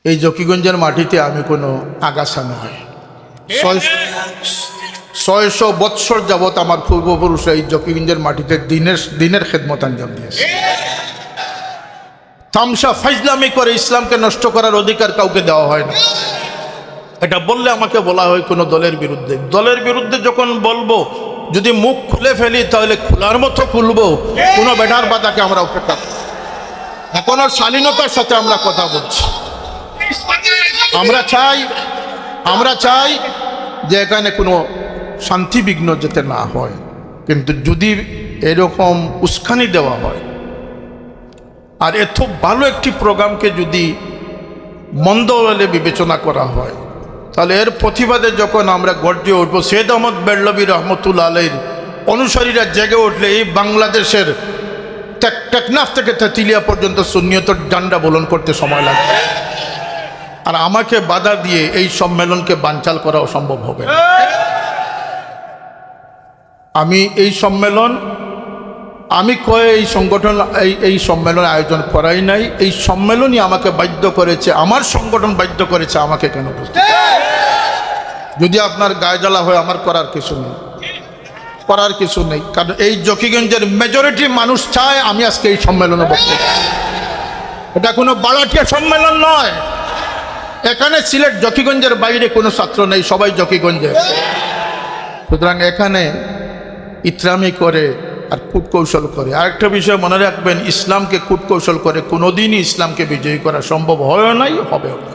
এই জকিগঞ্জের মাটিতে আমি কোনো আগাছা নয়। 600 বৎসর যাবৎ আমার পূর্বপুরুষ এই জকিগঞ্জের মাটিতে দিনের খেদমত আঞ্জাম দিয়েছে। তামসা ফাইজলামি করে ইসলামকে নষ্ট করার অধিকার কাউকে দেওয়া হয় না। এটা বললে আমাকে বলা হয় কোনো দলের বিরুদ্ধে। দলের বিরুদ্ধে যখন বলবো, যদি মুখ খুলে ফেলি তাহলে খোলার মতো খুলবো। কোনো বেটার বাধাকে আমরা উপেক্ষা করব। এখন আর শালীনতার সাথে আমরা কথা বলছি। আমরা চাই যে এখানে কোনো শান্তি বিঘ্ন যাতে না হয়। কিন্তু যদি এরকম উস্কানি দেওয়া হয় আর এত ভালো একটি প্রোগ্রামকে যদি মন্দ বলে বিবেচনা করা হয়, তাহলে এর প্রতিবাদে যখন আমরা গর্জে উঠবো, সৈয়দ আহমদ বেরলভী রহমতুল্লাহ আলাইহির অনুসারীরা জেগে উঠলে এই বাংলাদেশের টেকনাফ থেকে তেঁতুলিয়া পর্যন্ত সুন্নিয়তের ঝান্ডা বলন করতে সময় লাগবে। আর আমাকে বাধা দিয়ে এই সম্মেলনকে বানচাল করা অসম্ভব হবে। আমি এই সংগঠন এই সম্মেলন আয়োজন করাই নাই। এই সম্মেলনই আমাকে বাধ্য করেছে, আমার সংগঠন বাধ্য করেছে আমাকে কেন বুঝতে। যদি আপনার গায়ে জ্বালা হয়, আমার করার কিছু নেই। কারণ এই জকিগঞ্জের মেজরিটি মানুষ চায় আমি আজকে এই সম্মেলনে বক্তব্য। এটা কোনো বালাটিয়া সম্মেলন নয়। এখানে সিলেট জকিগঞ্জের বাইরে কোনো ছাত্র নেই, সবাই জকিগঞ্জের। সুতরাং এখানে ইতরামি করে আর কূটকৌশল করে। আরেকটা বিষয় মনে রাখবেন, ইসলামকে কূটকৌশল করে কোনোদিনই ইসলামকে বিজয়ী করা সম্ভব হয়ও নাই, হবেও না।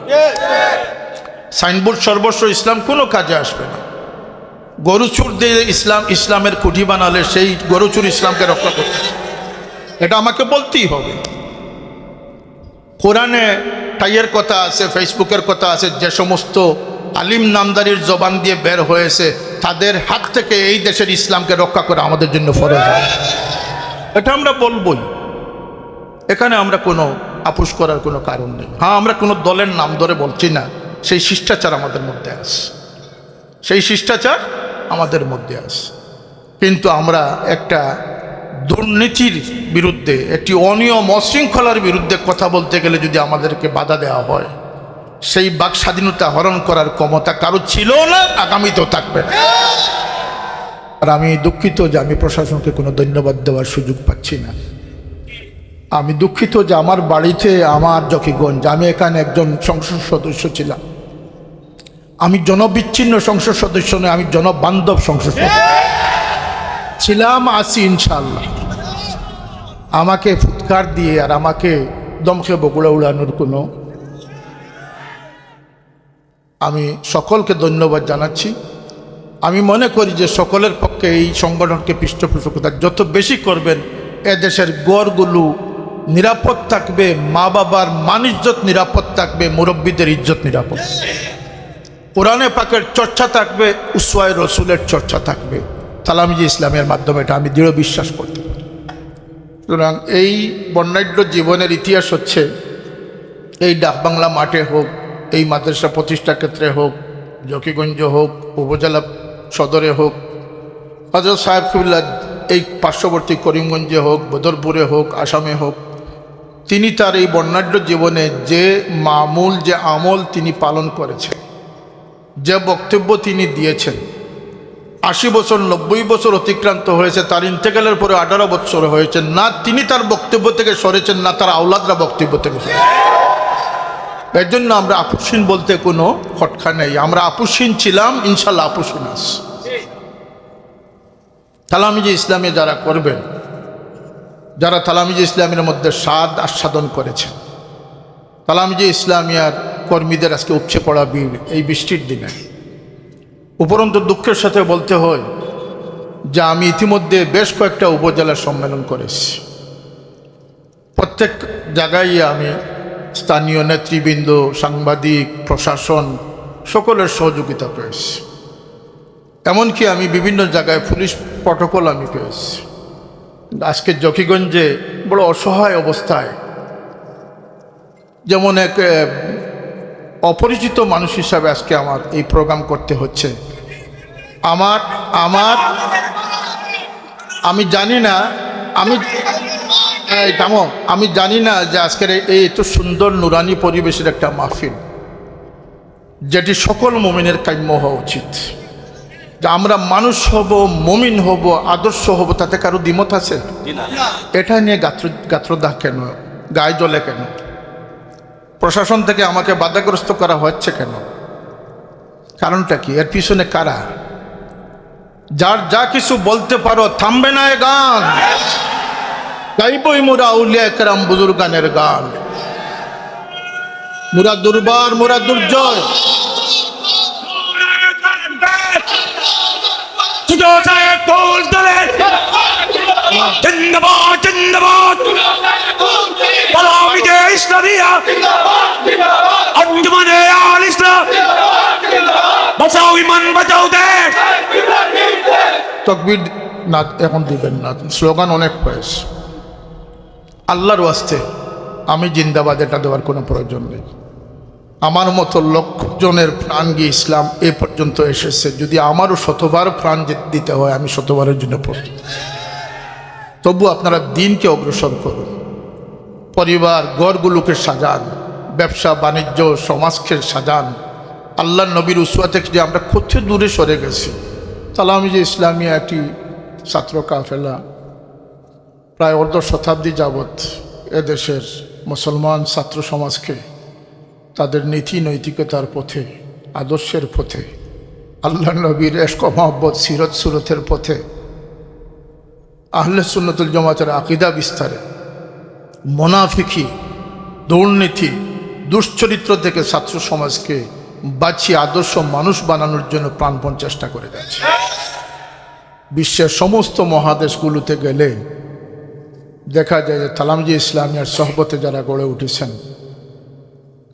সাইনবোর্ড সর্বস্ব ইসলাম কোনো কাজে আসবে না। গরুচুর দিয়ে ইসলামের কুঠি বানালে সেই গরুচুর ইসলামকে রক্ষা করতে, এটা আমাকে বলতেই হবে। কোরআনে টাইয়ের কথা আছে, ফেসবুকের কথা আছে, যে সমস্ত আলিম নামদারির জবান দিয়ে বের হয়েছে তাদের হাত থেকে এই দেশের ইসলামকে রক্ষা করা আমাদের জন্য ফরজ। এটা আমরা বলবই। এখানে আমরা কোনো আপোষ করার কোনো কারণ নেই। হ্যাঁ, আমরা কোনো দলের নাম ধরে বলছি না, সেই শিষ্টাচার আমাদের মধ্যে আছে, কিন্তু আমরা একটা দুর্নীতির বিরুদ্ধে, একটি অনিয়ম অশৃঙ্খলার বিরুদ্ধে কথা বলতে গেলে যদি আমাদেরকে বাধা দেওয়া হয়, সেই বাক স্বাধীনতা হরণ করার ক্ষমতা কারো ছিল না, আগামীতেও থাকবে না। আর আমি দুঃখিত যে আমি প্রশাসনকে কোনো ধন্যবাদ দেওয়ার সুযোগ পাচ্ছি না। আমি দুঃখিত যে আমার বাড়িতে, আমার জকিগঞ্জ, আমি এখানে একজন সংসদ সদস্য ছিলাম। আমি জনবিচ্ছিন্ন সংসদ সদস্য নয়, আমি জনবান্ধব সংসদ সদস্য ছিলাম, আছি ইনশাআল্লাহ। আমাকে ফুৎকার দিয়ে আর আমাকে দমকে বগুড়া উড়ানোর কোনো, আমি সকলকে ধন্যবাদ জানাচ্ছি। আমি মনে করি যে সকলের পক্ষে এই সংগঠনকে পৃষ্ঠপোষকতা যত বেশি করবেন, এদেশের গড়গুলো নিরাপদ থাকবে, মা বাবার মান ইজ্জত নিরাপদ থাকবে, মুরব্বীদের ইজ্জত নিরাপদ, কোরআনে পাকের চর্চা থাকবে, উসওয়ায়ে রসুলের চর্চা থাকবে তালামিজি ইসলামের মাধ্যমে। এটা আমি দৃঢ় বিশ্বাস করতে পারি। সুতরাং এই বর্ণাঢ্য জীবনের ইতিহাস হচ্ছে, এই ডাকবাংলা মাঠে হোক, এই মাদ্রাসা প্রতিষ্ঠা ক্ষেত্রে হোক, জকিগঞ্জ হোক, উপজেলা সদরে হোক, হযরত সাহেবকুল্লাহ এই পার্শ্ববর্তী করিমগঞ্জে হোক, বদরপুরে হোক, আসামে হোক, তিনি তার এই বর্ণাঢ্য জীবনে যে মামুল, যে আমল তিনি পালন করেছেন, যে বক্তব্য তিনি দিয়েছেন, 80 বছর 90 বছর অতিক্রান্ত হয়েছে, তার ইন্তেকালের পরে 18 বছর হয়েছে, না তিনি তার বক্তব্য থেকে সরেছেন, না তার আওলাদরা বক্তব্য থেকে সরেছেন। এর জন্য আমরা আপুসীন বলতে কোনো খটকা নেই। আমরা আপুসীন ছিলাম, ইনশাল্লাহ আপুসীন আস। তালামিজি ইসলামে যারা করবেন, যারা তালামিজি ইসলামের মধ্যে স্বাদ আস্বাদন করেছেন, তালামিজি ইসলামিয়ার কর্মীদের আজকে উপচে পড়া ভিড় এই বৃষ্টির দিনে। উপরন্তু দুঃখের সাথে বলতে হয় যে আমি ইতিমধ্যে বেশ কয়েকটা উপজেলার সম্মেলন করেছি। প্রত্যেক জায়গায় আমি স্থানীয় নেতৃবৃন্দ, সাংবাদিক, প্রশাসন সকলের সহযোগিতা পেয়েছি। এমনকি আমি বিভিন্ন জায়গায় পুলিশ প্রটোকল আমি পেয়েছি। আজকে জকিগঞ্জে বড় অসহায় অবস্থায়, যেমন এক অপরিচিত মানুষ হিসাবে আজকে আমার এই প্রোগ্রাম করতে হচ্ছে। আমি জানি না, এই থামো, আমি জানি না যে আজকের এই এত সুন্দর নুরানি পরিবেশের একটা মাহফিল, যেটি সকল মুমিনের কাম্য হওয়া উচিত, যে আমরা মানুষ হব, মুমিন হব, আদর্শ হব, তাতে কারো দ্বিমত আছে? এটা নিয়ে গাত্রদাহ কেন, গায়ে জ্বলে কেন? প্রশাসন থেকে আমাকে বাধাগ্রস্ত করা হচ্ছে কেন? কারণটা কি? এর পিছনে কারা? যার যা কিছু বলতে পারো, থামবে না এ গান, গাইবই মোরা আউলিয়া কেরাম বুজুর্গানের গান, মোরা দুর্বার, মোরা দুর্জয়। জিন্দাবাদ জিন্দাবাদ পালামিতে ইসলামিয়া আঞ্জুমানে আল ইসলাম বাঁচাও ইমান বাঁচাও দেশ। তকবীর না এখন দিবেন না, স্লোগান অনেক হয়েছে। আল্লাহর ওয়াস্তে আমি জিন্দাবাদ এটা দেওয়ার কোনো প্রয়োজন নেই। আমার মতো লক্ষ জনের প্রাণ গিয়ে ইসলাম এ পর্যন্ত এসেছে, যদি আমারও শতবার প্রাণ দিতে হয় আমি শতবারের জন্য প্রস্তুত। তবু আপনারা দিনকে অগ্রসর করুন, পরিবার ঘরগুলোকে সাজান, ব্যবসা বাণিজ্য সমাজকে সাজান। আল্লাহ নবীর উসওয়া থেকে যে আমরা কত দূরে সরে গেছি। তালামিজে ইসলামিয়া একটি ছাত্র কাফেলা প্রায় অর্ধ শতাব্দী যাবৎ এদেশের মুসলমান ছাত্র সমাজকে তাদের নীতি নৈতিকতার পথে, আদর্শের পথে, আল্লাহ নবীর এশক মহব্বত সিরত সুরতের পথে, আহলে সুন্নতুল জামাতের আকীদা বিস্তারে, মুনাফিকি, দুর্নীতি, দুশ্চরিত্র থেকে ছাত্র সমাজকে বাঁচিয়ে আদর্শ মানুষ বানানোর জন্য প্রাণপণ চেষ্টা করে যাচ্ছে। বিশ্বের সমস্ত মহাদেশগুলোতে গেলে দেখা যায় যে তালামিজে ইসলামিয়ার সহবতে যারা গড়ে উঠেছেন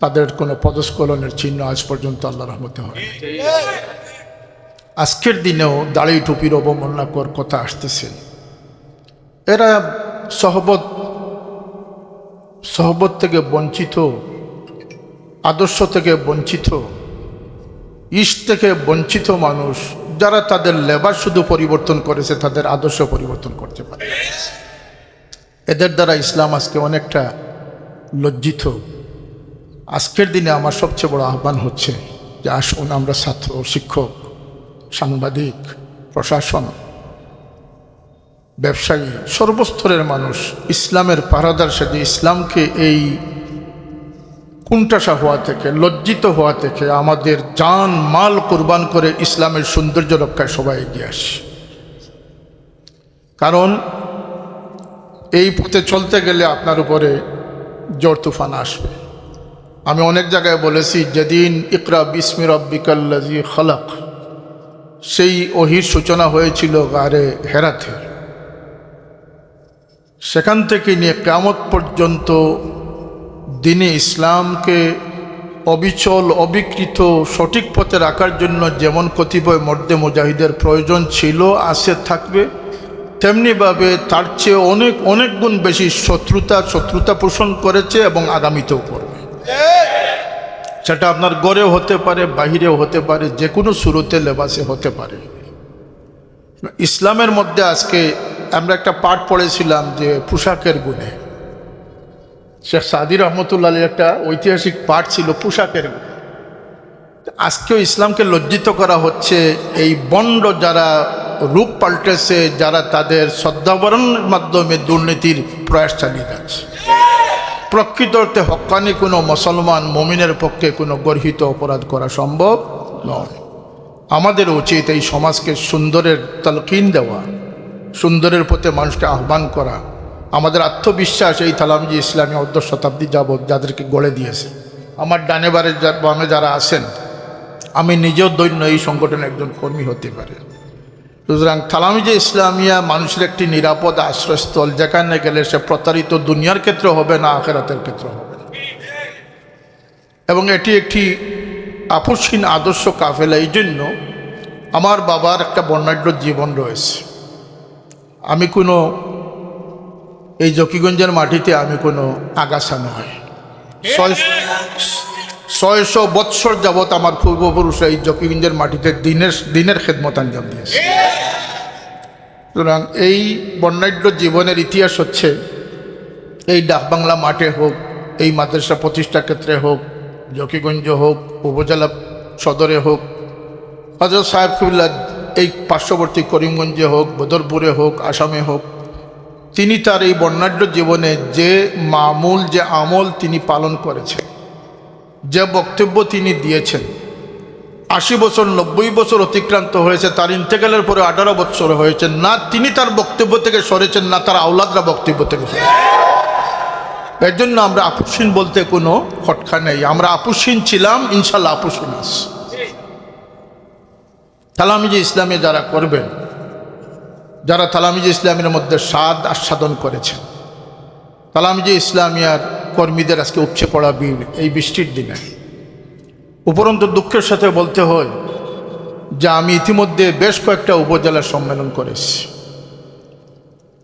তাদের কোনো পদস্খলনের চিহ্ন আজ পর্যন্ত আল্লাহর রহমতে হয়। আজকের দিনেও দাড়ি টুপির অবমাননাকর কথা আসতেছে। এরা সহবত থেকে বঞ্চিত, আদর্শ থেকে বঞ্চিত, ইষ্ট থেকে বঞ্চিত মানুষ, যারা তাদের লেবাস শুধু পরিবর্তন করেছে, তাদের আদর্শ পরিবর্তন করতে পারে। এদের দ্বারা ইসলাম আজকে অনেকটা লজ্জিত। আজকের দিনে আমার সবচেয়ে বড় আহ্বান হচ্ছে যে আসুন আমরা ছাত্র, শিক্ষক, সাংবাদিক, প্রশাসন, ব্যবসায়ী, সর্বস্তরের মানুষ ইসলামের পাহারাদার সেজে ইসলামকে এই কুণ্ঠাসা হওয়া থেকে, লজ্জিত হওয়া থেকে আমাদের জান মাল কোরবান করে ইসলামের সৌন্দর্য রক্ষায় সবাই এগিয়ে আসি। কারণ এই পথে চলতে গেলে আপনার উপরে ঝড় তুফান আসবে। আমি অনেক জায়গায় বলেছি, যেদিন ইকরা বিস্মি রব্বিকাল্লাযী খলাক, সেই ওহির সূচনা হয়েছিল গারে হেরাতে। সেখান থেকে নিয়ে কিয়ামত পর্যন্ত দিনে ইসলামকে অবিচল, অবিকৃত, সঠিক পথে রাখার জন্য যেমন কতিপয় মর্দে মুজাহিদের প্রয়োজন ছিল, আছে, থাকবে, তেমনিভাবে তার চেয়ে অনেক অনেক গুণ বেশি শত্রুতা পোষণ করেছে এবং আগামীতেও করবে। সেটা আপনার ঘরেও হতে পারে, বাহিরেও হতে পারে, যে কোনো সুরতে লেবাসে হতে পারে। ইসলামের মধ্যে আজকে আমরা একটা পাঠ পড়েছিলাম যে পোশাকের গুণে। শেখ সাদি রহমতুল্লাহ একটা ঐতিহাসিক পাঠ ছিল পোশাকের গুণে। আজকেও ইসলামকে লজ্জিত করা হচ্ছে এই বন্ড যারা রূপ পাল্টেছে, যারা তাদের শ্রদ্ধাবরণের মাধ্যমে দুর্নীতির প্রয়াস চালিয়ে যাচ্ছে। প্রকৃত অর্থে হক্কানি কোনো মুসলমান মুমিনের পক্ষে কোনো গর্হিত অপরাধ করা সম্ভব নয়। আমাদের উচিত এই সমাজকে সুন্দরের তালকিন দেওয়া, সুন্দরের পথে মানুষকে আহ্বান করা। আমাদের আত্মবিশ্বাস এই তালামিজে ইসলামী অর্ধ শতাব্দী যাবৎ যাদেরকে গড়ে দিয়েছে। আমার ডানে বামে যারা আছেন, আমি নিজেও দৈন্য এই সংগঠনের একজন কর্মী হতে পারে। সুতরাং তালামিজে ইসলামিয়া মানুষের একটি নিরাপদ আশ্রয়স্থল, যেখানে গেলে সে প্রতারিত দুনিয়ার ক্ষেত্রে হবে না, আখেরাতের ক্ষেত্রে হবে না। এবং এটি একটি আপসহীন আদর্শ কাফেলা। এই জন্য আমার বাবার একটা বর্ণাঢ্য জীবন রয়েছে। আমি কোনো এই জকিগঞ্জের মাটিতে আমি কোনো আগাছা নয়। 600 বৎসর যাবৎ আমার পূর্বপুরুষরা এই জকিগঞ্জের মাটিতে দিনের খেদমত আঞ্জাম দিয়েছে। সুতরাং এই বর্ণাঢ্য জীবনের ইতিহাস হচ্ছে এই ডাকবাংলা মাঠে হোক, এই মাদ্রাসা প্রতিষ্ঠা ক্ষেত্রে হোক, জকিগঞ্জ হোক, উপজেলা সদরে হোক, হযরত সাহেব কিবলা এই পার্শ্ববর্তী করিমগঞ্জে হোক, বদরপুরে হোক, আসামে হোক, তিনি তার এই বর্ণাঢ্য জীবনে যে মামুল, যে আমল তিনি পালন করেছেন, যে বক্তব্য তিনি দিয়েছেন, 80 বছর 90 বছর অতিক্রান্ত হয়েছে, তার ইন্তেকালের পরে 18 বছর হয়েছে, না তিনি তার বক্তব্য থেকে সরেছেন, না তার আওলাদরা বক্তব্য থেকে সরেছেন। এর জন্য আমরা আপুসীন বলতে কোনো খটকা নেই। আমরা আপুসীন ছিলাম, ইনশাল্লাহ আপুসীন আছি। তালামিজে ইসলামে যারা করবেন, যারা তালামিজে ইসলামের মধ্যে স্বাদ আস্বাদন করেছেন, তালামিজে ইসলামিয়ার কর্মীদের আজকে উপচে পড়া ভিড় এই বৃষ্টির দিনে, উপরন্তু দুঃখের সাথে বলতে হয় যে আমি ইতিমধ্যে বেশ কয়েকটা উপজেলা সম্মেলন করেছি।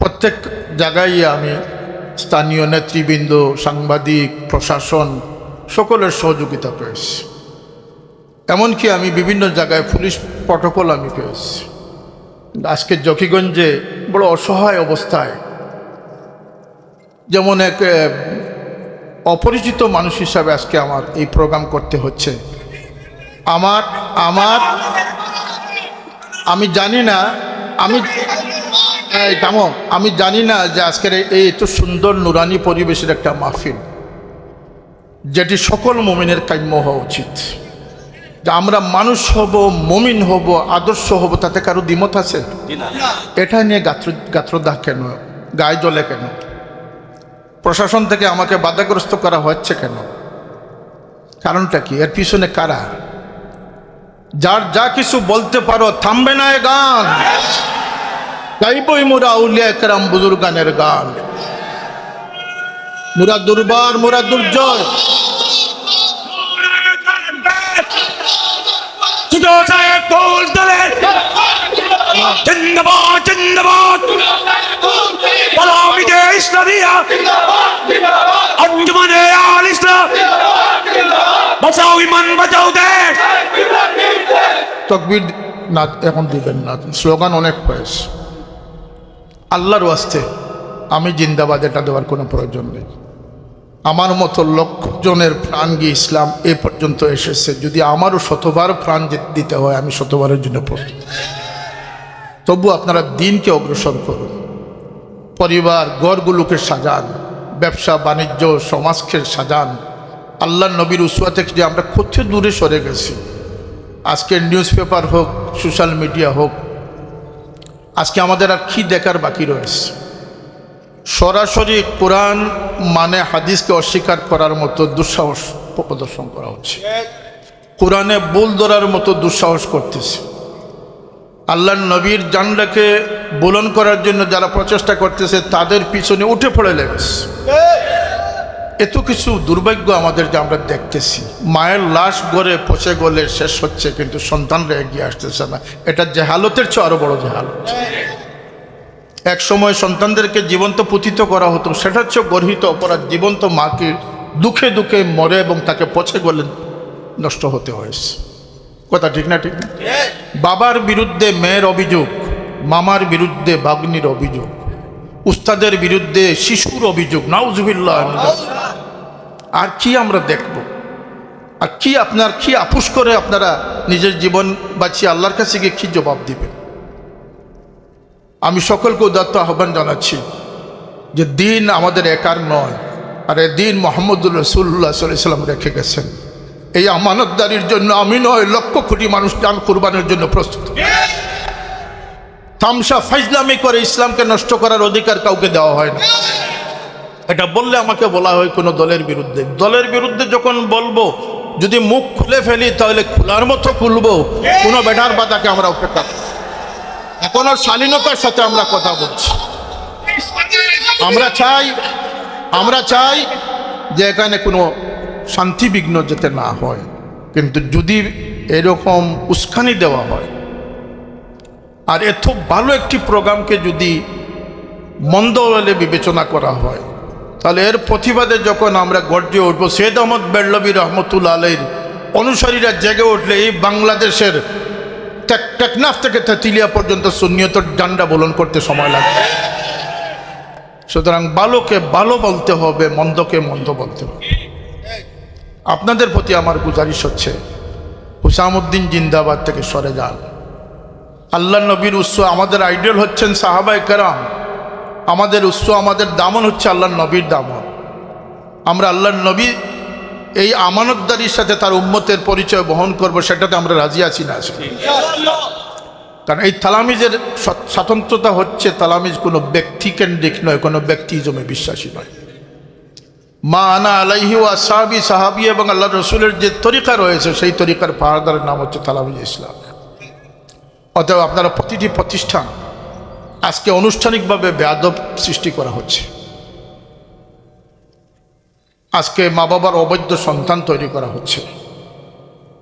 প্রত্যেক জায়গায় আমি স্থানীয় নেতৃবৃন্দ, সাংবাদিক, প্রশাসন সকলের সহযোগিতা পেয়েছি। এমনকি আমি বিভিন্ন জায়গায় পুলিশ প্রটোকল আমি পেয়েছি। আজকে জকিগঞ্জে বড় অসহায় অবস্থায়, যেমন এক অপরিচিত মানুষ হিসাবে আজকে আমার এই প্রোগ্রাম করতে হচ্ছে। আমি জানি না, আমি জানি না যে আজকের এই এত সুন্দর নুরানি পরিবেশের একটা মাহফিল, যেটি সকল মুমিনের কাম্য হওয়া উচিত, যে আমরা মানুষ হব, মুমিন হব, আদর্শ হব, তাতে কারো দ্বিমত আছে? এটা নিয়ে গাত্রদাহ কেন, গায়ে জ্বলে কেন? প্রশাসন থেকে আমাকে বাধাগ্রস্ত করা হচ্ছে কেন? কারণটা কি? এর পিছনে কারা? যার যা কিছু বলতে পারো, থামবে না এ গান, গাইবই মোরা আউলিয়া কেরাম বুজুর্গানের গান, মোরা দুর্বার, মোরা দুর্জয়। জিন্দাবাদ জিন্দাবাদ, তালামিজে ইসলামিয়া, আঞ্জুমানে আল ইসলাম, বাঁচাও ইমান বাঁচাও দেশ। তাকবীর না এখন দিবেন না, স্লোগান অনেক হয়েছে। আল্লাহর ওয়াস্তে আমি জিন্দাবাদ এটা দেওয়ার কোনো প্রয়োজন নেই। আমার মতো লক্ষ জনের প্রাণ গিয়ে ইসলাম এ পর্যন্ত এসেছে। যদি আমারও শতবার প্রাণ দিতে হয়, আমি শতবারের জন্য প্রস্তুত। তবু আপনারা দিনকে অগ্রসর করুন, পরিবার ঘরগুলোকে সাজান, ব্যবসা বাণিজ্য সমাজকে সাজান। আল্লাহর নবীর উসওয়া থেকে যে আমরা কত দূরে সরে গেছি। আজকে নিউজ পেপার হোক, সোশ্যাল মিডিয়া হোক, আজকে আমাদের আর কি দেখার বাকি রয়েছে? সরাসরি কোরআন মানে হাদিসকে অস্বীকার করার মতো দুঃসাহস প্রদর্শন করা হচ্ছে, কোরআনে ভুল ধরার মতো দুঃসাহস করতেছে। আল্লাহর নবীর জানটাকে বুলন করার জন্য যারা প্রচেষ্টা করতেছে, তাদের পিছনে উঠে পড়ে লেগেছে। এত কিছু দুর্ভাগ্য আমাদের যে আমরা দেখতেছি। মায়ের লাশ গড়ে পচে গলে শেষ হচ্ছে, কিন্তু সন্তানরা এগিয়ে আসতেছে না। এটা জেহালতের চেয়ে আরো বড় জেহালত। এক সময় সন্তানদেরকে জীবন্ত পুতিত করা হতো, সেটা হচ্ছে গর্হিত অপরাধ। জীবন্ত মাকে দুঃখে দুঃখে মরে এবং তাকে পচে গলে নষ্ট হতে হয়েছে। কথা ঠিক না? ঠিক না? বাবার বিরুদ্ধে মেয়ের অভিযোগ, মামার বিরুদ্ধে ভাগ্নির অভিযোগ, উস্তাদের বিরুদ্ধে শিশুর অভিযোগ, নাউজুবিল্লাহ। আর কি আমরা দেখব? আর কি আপনার কি আপুস করে আপনারা নিজের জীবন বাঁচিয়ে আল্লাহর কাছে গিয়ে কি জবাব দিবেন? আমি সকলকে উদাত্ত আহ্বান জানাচ্ছি যে দিন আমাদের একার নয়, আর এই দিন মুহাম্মদুর রাসূলুল্লাহ সাল্লাল্লাহু আলাইহি ওয়াসাল্লাম রেখে গেছেন। এই আমানতদারির জন্য আমি নয়, লক্ষ কোটি মানুষ জান কুরবানের জন্য প্রস্তুত। তামসা ফাইজলামি করে ইসলামকে নষ্ট করার অধিকার কাউকে দেওয়া হয় না। এটা বললে আমাকে বলা হয় কোনো দলের বিরুদ্ধে। দলের বিরুদ্ধে যখন বলবো, যদি মুখ খুলে ফেলি তাহলে খোলার মতো খুলবো। কোনো বেটার বাধাকে আমরা উপেক্ষা করি। এখনো শালীনতার সাথে আমরা কথা বলছি। আমরা চাই যে এখানে কোনো শান্তি বিঘ্ন যাতে না হয়। কিন্তু যদি এরকম উস্কানি দেওয়া হয়, আর এত ভালো একটি প্রোগ্রামকে যদি মন্দ বলে বিবেচনা করা হয়, তাহলে এর প্রতিবাদে যখন আমরা গর্জে উঠবো, সৈয়দ আহমদ বেরলভী রহমতুল্লাহ আলাইহির অনুসারীরা জেগে উঠলে এই বাংলাদেশের টেকনাফ থেকে তেঁতুলিয়া পর্যন্ত সুন্নিয়তের ঝান্ডা বলন করতে সময় লাগবে। সুতরাং ভালোকে ভালো বলতে হবে, মন্দকে মন্দ বলতে হবে। আপনাদের প্রতি আমার গুজারিশ হচ্ছে, হুসামউদ্দিন জিন্দাবাদ থেকে সরে যান। আল্লাহ নবীর উৎস, আমাদের আইডল হচ্ছেন সাহাবায়ে কেরাম, আমাদের উৎস, আমাদের দামন হচ্ছে আল্লাহ নবীর দামন। আমরা আল্লাহ নবী এই আমানতদারির সাথে তার উম্মতের পরিচয় বহন করব, সেটাতে আমরা রাজি আছি না আজকে। কারণ এই তালামিজের স্বাতন্ত্রতা হচ্ছে, তালামিজ কোনো ব্যক্তিকেন্দ্রিক নয়, কোনো ব্যক্তিজমে বিশ্বাসী নয়। মা আনা আলাইহি ওয়া আসহাবি, সাহাবী এবং আল্লাহ রসুলের যে তরিকা রয়েছে সেই তরিকার পাহাড়দারের নাম হচ্ছে তালামিজ ইসলাম। অতএব আপনারা প্রতিটি প্রতিষ্ঠান আজকে আনুষ্ঠানিকভাবে বেয়াদব সৃষ্টি করা হচ্ছে। আজকে মা বাবার অবৈধ সন্তান তৈরি করা হচ্ছে,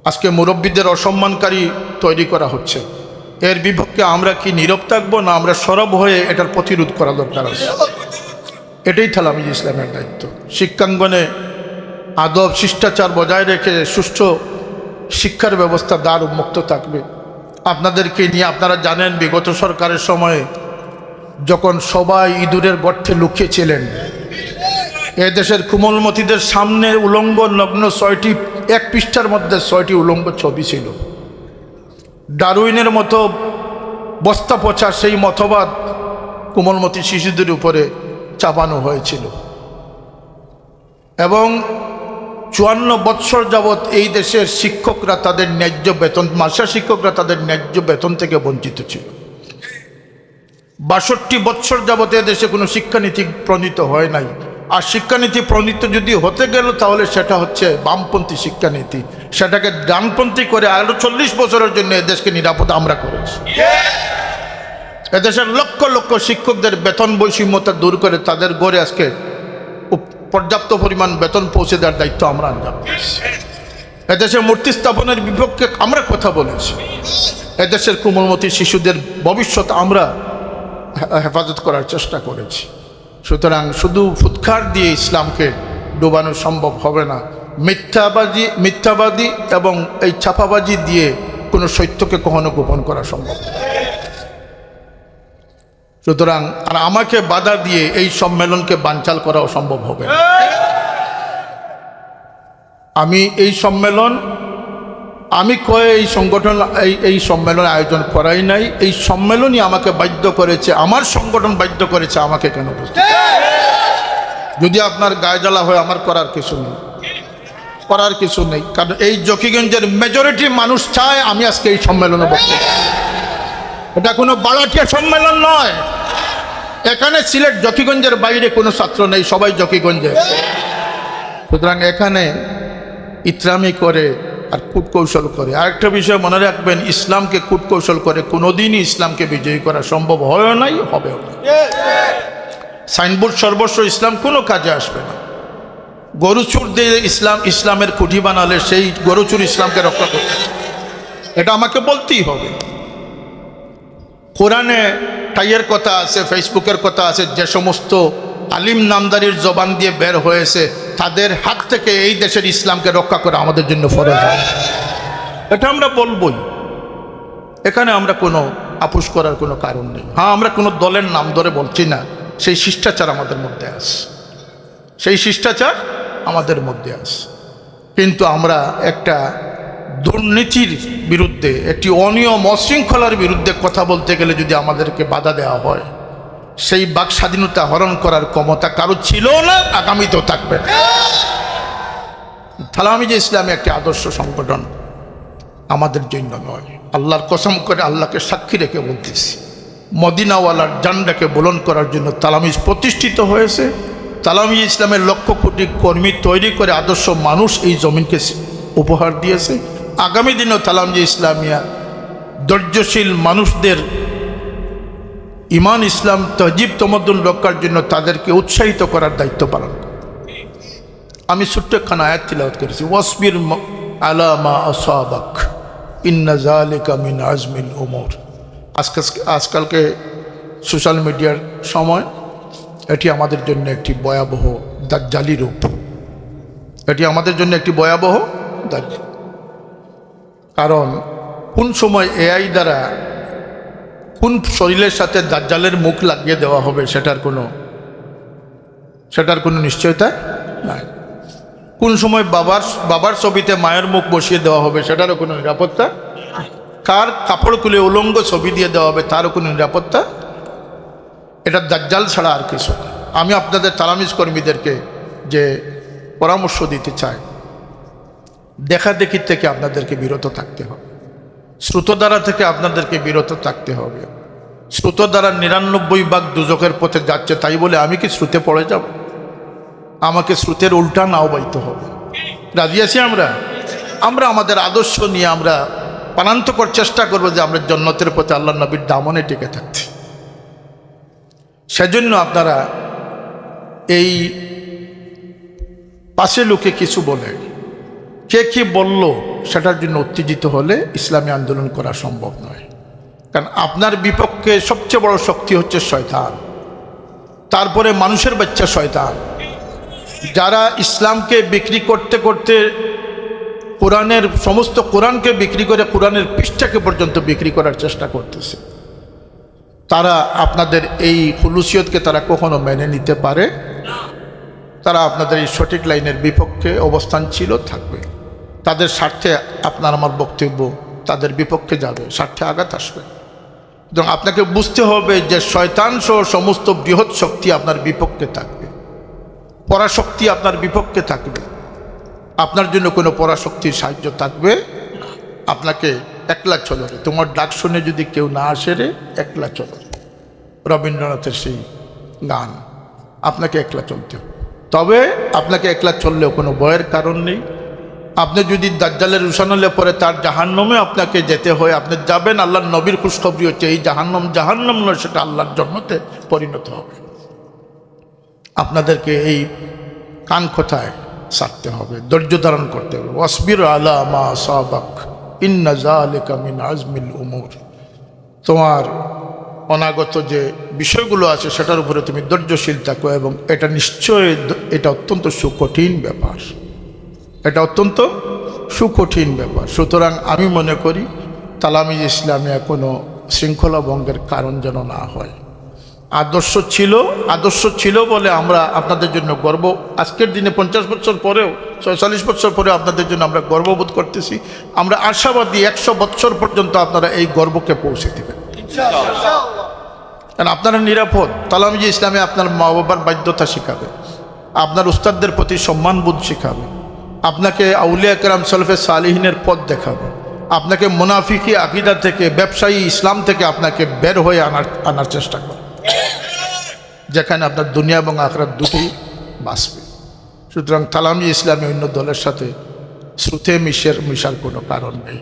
আজকে মুরব্বীদের অসম্মানকারী তৈরি করা হচ্ছে। এর বিপক্ষে আমরা কি নীরব থাকবো, না আমরা সরব হয়ে এটার প্রতিরোধ করা দরকার আছে? এটাই তালামিজ ইসলামের দায়িত্ব। শিক্ষাঙ্গনে আদব শিষ্টাচার বজায় রেখে সুষ্ঠু শিক্ষার ব্যবস্থা দ্বার উন্মুক্ত থাকবে। আপনাদেরকে নিয়ে আপনারা জানেন, বিগত সরকারের সময়ে যখন সবাই ইঁদুরের গর্তে লুকিয়েছিলেন, এদেশের কোমলমতিদের সামনে উলঙ্গ নগ্ন 6টি, এক পৃষ্ঠার মধ্যে 6টি উলঙ্গ ছবি ছিল। ডারউইনের মতো বস্তা পচা সেই মতবাদ কোমলমতি শিশুদের উপরে চাপানো হয়েছিল এবং 54 বৎসর যাবৎ এই দেশের শিক্ষকরা তাদের ন্যায্য বেতন, মাস্টার শিক্ষকরা তাদের ন্যায্য বেতন থেকে বঞ্চিত ছিল। 62 বৎসর যাবৎ এ দেশে কোনো শিক্ষানীতি প্রণীত হয় নাই। আর শিক্ষানীতি প্রণীত যদি হতে গেল তাহলে সেটা হচ্ছে বামপন্থী শিক্ষানীতি। সেটাকে ডানপন্থী করে আরো 40 বছরের জন্য এদেশকে নিরাপদ আমরা করেছি। এদেশের লক্ষ লক্ষ শিক্ষকদের বেতন বৈষম্যতা দূর করে তাদের গড়ে আজকে পর্যাপ্ত পরিমাণ বেতন পৌঁছে দেওয়ার দায়িত্ব আমরা আঞ্জাম দিয়েছি। এদেশে মূর্তি স্থাপনের বিপক্ষে আমরা কথা বলেছি। এদেশের কোমলমতি শিশুদের ভবিষ্যৎ আমরা হেফাজত করার চেষ্টা করেছি। সুতরাং শুধু ফুৎকার দিয়ে ইসলামকে ডোবানো সম্ভব হবে না। মিথ্যাবাদী এবং এই ছাপাবাজি দিয়ে কোনো সত্যকে কখনো গোপন করা সম্ভব না। সুতরাং আর আমাকে বাধা দিয়ে এই সম্মেলনকে বানচাল করাও সম্ভব হবে না। আমি এই সম্মেলন, আমি কয়ে এই সংগঠন এই সম্মেলন আয়োজন করাই নাই। এই সম্মেলনই আমাকে বাধ্য করেছে, আমার সংগঠন বাধ্য করেছে আমাকে কেন বুঝতে। যদি আপনার গায়ে জ্বালা হয়, আমার করার কিছু নেই, করার কিছু নেই। কারণ এই জকিগঞ্জের মেজরিটি মানুষ চায় আমি আজকে এই সম্মেলনে বক্তব্য। এটা কোনো বালাটিয়া সম্মেলন নয়। এখানে সিলেট জকিগঞ্জের বাইরে কোনো ছাত্র নেই, সবাই জকিগঞ্জে। সুতরাং এখানে ইতরামি করে আর কূটকৌশল করে। আরেকটা বিষয় মনে রাখবেন, ইসলামকে কূটকৌশল করে কোনোদিনই ইসলামকে বিজয়ী করা সম্ভব হয় নাই, হবেও না। সাইনবোর্ড সর্বস্ব ইসলাম কোনো কাজে আসবে না। গরুচুর দিয়ে ইসলামের কুঠি বানালে সেই গরুচুর ইসলামকে রক্ষা করবে, এটা আমাকে বলতেই হবে। কোরআনে টাইয়ের কথা আছে, ফেসবুকের কথা আছে, যে সমস্ত আলিম নামদারির জবান দিয়ে বের হয়েছে তাদের হাত থেকে এই দেশের ইসলামকে রক্ষা করা আমাদের জন্য ফরজ। এটা আমরা বলবই। এখানে আমরা কোনো আপোষ করার কোনো কারণ নেই। হ্যাঁ, আমরা কোনো দলের নাম ধরে বলছি না, সেই শিষ্টাচার আমাদের মধ্যে আছে, সেই শিষ্টাচার আমাদের মধ্যে আছে। কিন্তু আমরা একটা দুর্নীতির বিরুদ্ধে, একটি অনিয়ম অশৃঙ্খলার বিরুদ্ধে কথা বলতে গেলে যদি আমাদেরকে বাধা দেওয়া হয়, সেই বাক স্বাধীনতা হরণ করার ক্ষমতা কারো ছিল না, আগামীতেও থাকবে না। তালামিজ ইসলামী একটি আদর্শ সংগঠন আমাদের জন্য নয়। আল্লাহর কসম করে আল্লাহকে সাক্ষী রেখে বলতেছি, মদিনাওয়ালার জান্ডাকে বুলন্দ করার জন্য তালামিজ প্রতিষ্ঠিত হয়েছে। তালামিজ ইসলামের লক্ষ কোটি কর্মী তৈরি করে আদর্শ মানুষ এই জমিনকে উপহার দিয়েছে। আগামী দিনেও তালামিজ ইসলামিয়া ধৈর্যশীল মানুষদের ইমান, ইসলাম, তহজিব, তমদ্দুন রক্ষার জন্য তাদেরকে উৎসাহিত করার দায়িত্ব পালন করে। আমি ছোট্ট একখানা আয়াত তিলাওয়াত করেছি, ওয়াসবির আলা মা আসাবাক ইন্না যালিকা মিন আজমিল উমুর। আজকালকে সোশ্যাল মিডিয়ার সময় এটি আমাদের জন্য একটি ভয়াবহ দাজ্জালি রূপ। এটি আমাদের জন্য একটি ভয়াবহ দাজ্জাল। কারণ কোন সময় এআই দ্বারা কোন শরীরের সাথে দাজ্জালের মুখ লাগিয়ে দেওয়া হবে সেটার কোনো সেটার কোনো নিশ্চয়তা নাই। কোন সময় বাবার ছবিতে মায়ের মুখ বসিয়ে দেওয়া হবে সেটারও কোনো নিরাপত্তা, কার কাপড় খুলে উলঙ্গ ছবি দিয়ে দেওয়া হবে তারও কোনো নিরাপত্তা। এটা দাজ্জাল ছাড়া আর কিছু না। আমি আপনাদের তালামিজ কর্মীদেরকে যে পরামর্শ দিতে চাই, দেখাদেখির থেকে আপনাদেরকে বিরত থাকতে হবে, শ্রুতধারা থেকে আপনাদেরকে বিরত থাকতে হবে। শ্রুতধারা ৯৯ ভাগ দুজকের পথে যাচ্ছে, তাই বলে আমি কি শ্রুতে পড়ে যাব? আমাকে শ্রুতের উল্টা নাও বাইতে হবে। রাজি আছি আমরা আমাদের আদর্শ নিয়ে আমরা প্রাণান্তকর চেষ্টা করবো যে আমরা জান্নাতের পথে আল্লাহ নবীর দামনে টিকে থাকতে। সেজন্য আপনারা এই পাশে লোকে কিছু বলে, কে কি বলল সেটার জন্য উত্তেজিত হলে ইসলামী আন্দোলন করা সম্ভব নয়। কারণ আপনার বিপক্ষে সবচেয়ে বড় শক্তি হচ্ছে শয়তান, তারপরে মানুষের বাচ্চা শয়তান, যারা ইসলামকে বিক্রি করতে করতে কোরআনের সমস্ত কোরআনকে বিক্রি করে কোরআনের পৃষ্ঠাকে পর্যন্ত বিক্রি করার চেষ্টা করতেছে। তারা আপনাদের এই খুলুসিয়তকে তারা কখনো মেনে নিতে পারে, তারা আপনাদের এই সঠিক লাইনের বিপক্ষে অবস্থান ছিল, থাকবে। তাদের স্বার্থে আপনার আমার বক্তব্য তাদের বিপক্ষে যাবে, স্বার্থে আঘাত আসবে। এবং আপনাকে বুঝতে হবে যে শয়তান সহ সমস্ত বৃহৎ শক্তি আপনার বিপক্ষে থাকবে, পরাশক্তি আপনার বিপক্ষে থাকবে। আপনার জন্য কোনো পরাশক্তির সাহায্য থাকবে। আপনাকে একলা চলো রে, তোমার ডাক শুনে যদি কেউ না আসে রে, একলা চলো, রবীন্দ্রনাথের সেই গান। আপনাকে একলা চলতে হবে, তবে আপনাকে একলা চললেও কোনো ভয়ের কারণ নেই। আপনি যদি দাজ্জালের রুশানলে পরে তার জাহান্নামে আপনাকে যেতে হয়, আপনি যাবেন। আল্লাহর নবীর খুশখবরি হচ্ছে এই জাহান্নাম নয়, সেটা আল্লাহর জন্মতে পরিণত হবে। আপনাদেরকে এই কান কথায় ছাড়তে হবে, ধৈর্য ধারণ করতে হবে। ওয়াসবির আলা মা সাবাক ইন্না যালিকা মিন আজমিল উমুর। তোমার অনাগত যে বিষয়গুলো আছে সেটার উপরে তুমি ধৈর্যশীল থাকো, এবং এটা নিশ্চয়ই এটা অত্যন্ত সুকঠিন ব্যাপার, এটা অত্যন্ত সুকঠিন ব্যাপার। সুতরাং আমি মনে করি তালামিজ ইসলামিয়া কোনো শৃঙ্খলা ভঙ্গের কারণ যেন না হয়। আদর্শ ছিল বলে আমরা আপনাদের জন্য গর্ব, আজকের দিনে 50 বছর পরেও 46 বছর পরেও আপনাদের জন্য আমরা গর্ববোধ করতেছি। আমরা আশাবাদী 100 বছর পর্যন্ত আপনারা এই গর্বকে পৌঁছে দেবেন, কারণ আপনারা নিরাপদ। তালামিজ ইসলামে আপনার মা বাবার বাধ্যতা শেখাবে, আপনার উস্তাদদের প্রতি সম্মানবোধ শেখাবে, আপনাকে আউলিয়া কেরাম সলফে সালিহিনের পথ দেখাবে, আপনাকে মুনাফিকি আকীদা থেকে, ব্যবসায়ী ইসলাম থেকে আপনাকে বের হয়ে আনার চেষ্টা করবে, যেখানে আপনার দুনিয়া এবং আখিরাত দুটোই বাঁচবে। সুতরাং তালামিজ ইসলামী অন্য দলের সাথে শ্রুতে মিশার কোনো কারণ নেই।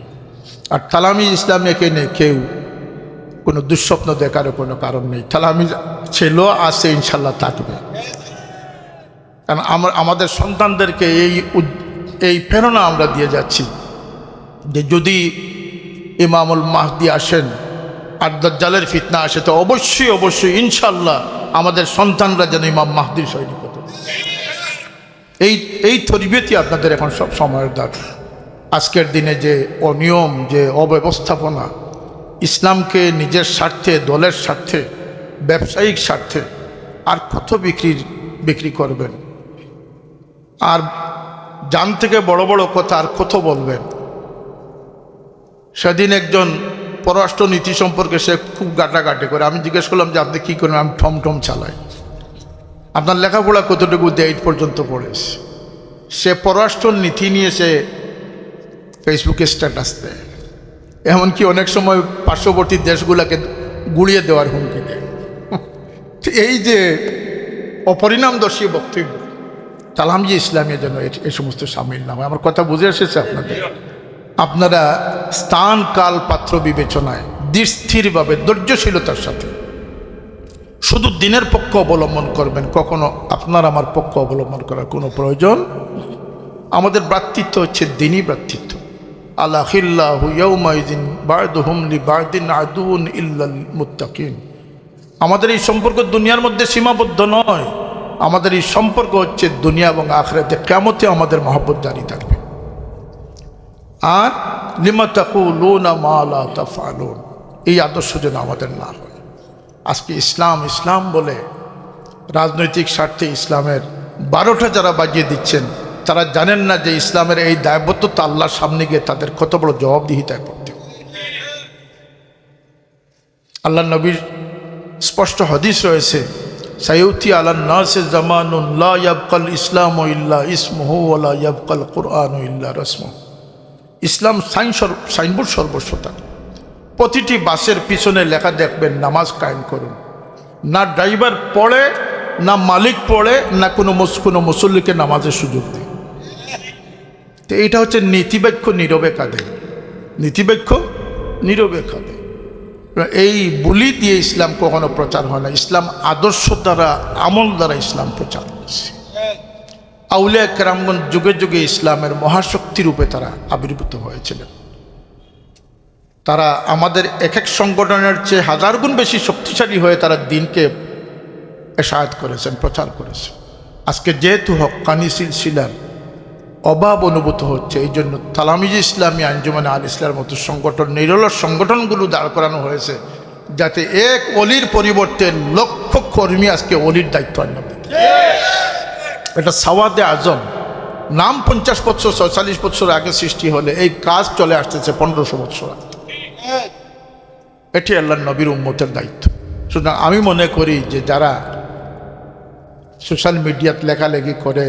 আর তালামিজ ইসলামীকে নিয়ে কেউ কোনো দুঃস্বপ্ন দেখারও কোনো কারণ নেই। তালামিজ ছিল, আছে, ইনশাল্লাহ থাকবে। কারণ আমাদের সন্তানদেরকে এই প্রেরণা আমরা দিয়ে যাচ্ছি যে যদি ইমামুল মাহদি আসেন আর দাজ্জালের ফিতনা আসে, তো অবশ্যই ইনশাল্লাহ আমাদের সন্তানরা যেন ইমাম মাহদির সৈনিক হতো। এই তরবিয়তই আপনাদের এখন সব সময়ের দরকার। আজকের দিনে যে অনিয়ম, যে অব্যবস্থাপনা, ইসলামকে নিজের স্বার্থে, দলের স্বার্থে, ব্যবসায়িক স্বার্থে আর কত বিক্রি করবেন, আর জান থেকে বড় বড় কথা আর কত বলবেন। সেদিন একজন পররাষ্ট্র নীতি সম্পর্কে সে খুব গাটাগাটি করে, আমি জিজ্ঞেস করলাম যে আপনি কী করেন? আমি ঠমঠম চালাই। আপনার লেখাপড়া কতটুকু দিয়ে 8 পর্যন্ত পড়েছে। সে পররাষ্ট্র নীতি নিয়ে সে ফেসবুকে স্ট্যাটাস দেয়, এমনকি অনেক সময় পার্শ্ববর্তী দেশগুলোকে গুড়িয়ে দেওয়ার হুমকি দেয়। এই যে অপরিণামদর্শী বক্তব্য, তালামিজ ইসলামিয়া যেন এই সমস্ত সামিল না হয়। আমার কথা বুঝে এসেছে আপনাদের? আপনারা স্থান, কাল, পাত্র বিবেচনায় দৃঢ়স্থিরভাবে ধৈর্যশীলতার সাথে শুধু দিনের পক্ষ অবলম্বন করবেন, কখনো আপনার আমার পক্ষ অবলম্বন করার কোনো প্রয়োজন। আমাদের ভ্রাতৃত্ব হচ্ছে দিনই ভ্রাতৃত্ব। আল্লাহিল্লাহু ইয়াউমাইযিন বা'দুহুম লিবা'দিন আদুউন ইল্লাল মুত্তাকিন। আমাদের এই সম্পর্ক দুনিয়ার মধ্যে সীমাবদ্ধ নয়, আমাদের এই সম্পর্ক হচ্ছে দুনিয়া এবং আখিরাতে, কিয়ামতে আমাদের মহব্বত জারি থাকবে। আর লিমা তাকুলুনা মা লা তাফআলুন, এই আদর্শ যেন আমাদের না হয়। আজকে ইসলাম বলে রাজনৈতিক স্বার্থে ইসলামের 12টা যারা বাজিয়ে দিচ্ছেন, তারা জানেন না যে ইসলামের এই দায়বদ্ধতা আল্লাহর সামনে গিয়ে তাদের কত বড় জবাবদিহিতায় পড়তে হবে। আল্লাহ নবীর স্পষ্ট হাদিস রয়েছে, সাইউতি আলান নাসে জামানুন লা ইয়াবকাল ইসলামু ইল্লা ইসমুহু ওয়া লা ইয়াবকাল কুরআনু ইল্লা রাসমুহু। ইসলাম সাইনবোর্ড সর্বস্বতা। প্রতিটি বাসের পিছনে লেখা দেখবেন নামাজ কায়েম করুন। না ড্রাইভার পড়ে, না মালিক পড়ে, না কোনো মুসল্লিকে নামাজের সুযোগ দেয়। তো এইটা হচ্ছে নীতিবাক্য নীরবে কাঁদে, নীতিবাক্য নীরবে কাঁদে। এই বুলি দিয়ে ইসলাম কখনো প্রচার হয় না। ইসলাম আদর্শ দ্বারা, আমল দ্বারা ইসলাম প্রচার হয়েছে। আউলিয়া কেরামগণ যুগে যুগে ইসলামের মহাশক্তি রূপে তারা আবির্ভূত হয়েছিলেন। তারা আমাদের এক এক সংগঠনের চেয়ে 1000 গুণ বেশি শক্তিশালী হয়ে তারা দিনকে এশায়াত করেছেন, প্রচার করেছেন। আজকে যেহেতু হক্কানি সিলসিলার অভাব অনুভূত হচ্ছে, এই জন্য তালামিজি ইসলামী আঞ্জুমানে আল ইসলামের মতো সংগঠন, নিরলস সংগঠনগুলো দাঁড় করানো হয়েছে, যাতে এক অলির পরিবর্তে লক্ষ কর্মী আজকে অলির দায়িত্ব নেন। এটা সাওয়াদে আজম, নাম 50 বছর 46 বছর আগে সৃষ্টি হলে এই কাজ চলে আসতেছে 1500 বছর আগে। এটি আল্লাহর নবীর উম্মতের দায়িত্ব। সুতরাং আমি মনে করি যে যারা সোশ্যাল মিডিয়াতে লেখালেখি করে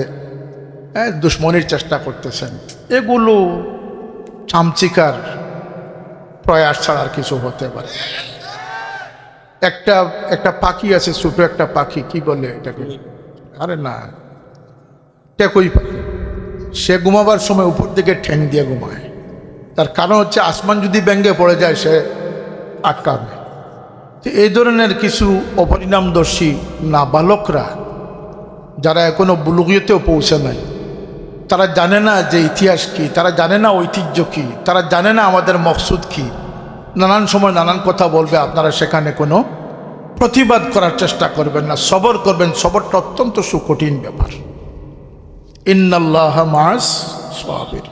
দুশ্মনির চেষ্টা করতেছেন, এগুলো চামচিকার প্রয়াস ছাড়া আর কিছু হতে পারে। একটা পাখি আছে, ছোট একটা পাখি, কি বলে এটাকে, আরে না, টেকই পাখি। সে ঘুমাবার সময় উপর দিকে ঠ্যাং দিয়ে ঘুমায়। তার কারণ হচ্ছে আসমান যদি ভেঙে পড়ে যায় সে আটকাবে। তো এই ধরনের কিছু অপরিণামদর্শী নাবালকরা যারা এখনো বুলুগিয়তেও পৌঁছে নাই, তারা জানে না যে ইতিহাস কি, তারা জানে না ঐতিহ্য কি, তারা জানে না আমাদের মকসুদ কি। নানান সময় নানান কথা বলবে, আপনারা সেখানে কোনো প্রতিবাদ করার চেষ্টা করবেন না, সবর করবেন। সবরটা অত্যন্ত সুকঠিন ব্যাপার। ইন্নাল্লাহা মা'আস সাবির।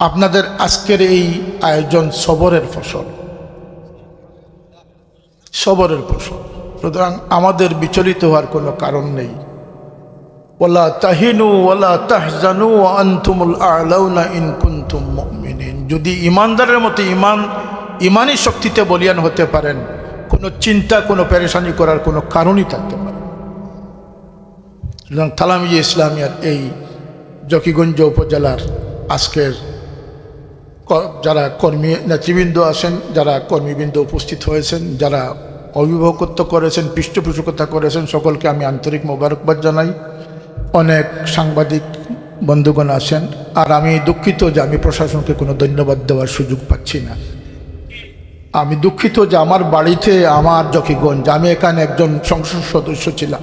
আপনাদের আজকের এই আয়োজন সবরের ফসল, সবরের ফসল। সুতরাং আমাদের বিচলিত হওয়ার কোনো কারণ নেই। ওয়ালা তাহিনু ওয়ালা তাহজানু ওয়া আনতুমুল আ'লাউনা ইন কুনতুম মুমিনিন। যদি ইমানদারের মতো ইমানি শক্তিতে বলিয়ান হতে পারেন, কোনো চিন্তা, কোনো পেরেশানি করার কোনো কারণই থাকতে পারে। সুতরাং তালামিজি ইসলামিয়ার এই জকিগঞ্জ উপজেলার আজকের যারা কর্মী নেতৃবৃন্দ আছেন, যারা কর্মীবৃন্দ উপস্থিত হয়েছেন, যারা অভিভাবকত্ব করেছেন, পৃষ্ঠপোষকতা করেছেন, সকলকে আমি আন্তরিক মোবারকবাদ জানাই। অনেক সাংবাদিক বন্ধুগণ আছেন, আর আমি দুঃখিত যে আমি প্রশাসনকে কোনো ধন্যবাদ দেওয়ার সুযোগ পাচ্ছি না। আমি দুঃখিত যে আমার বাড়িতে, আমার জকিগঞ্জ, আমি এখানে একজন সংসদ সদস্য ছিলাম।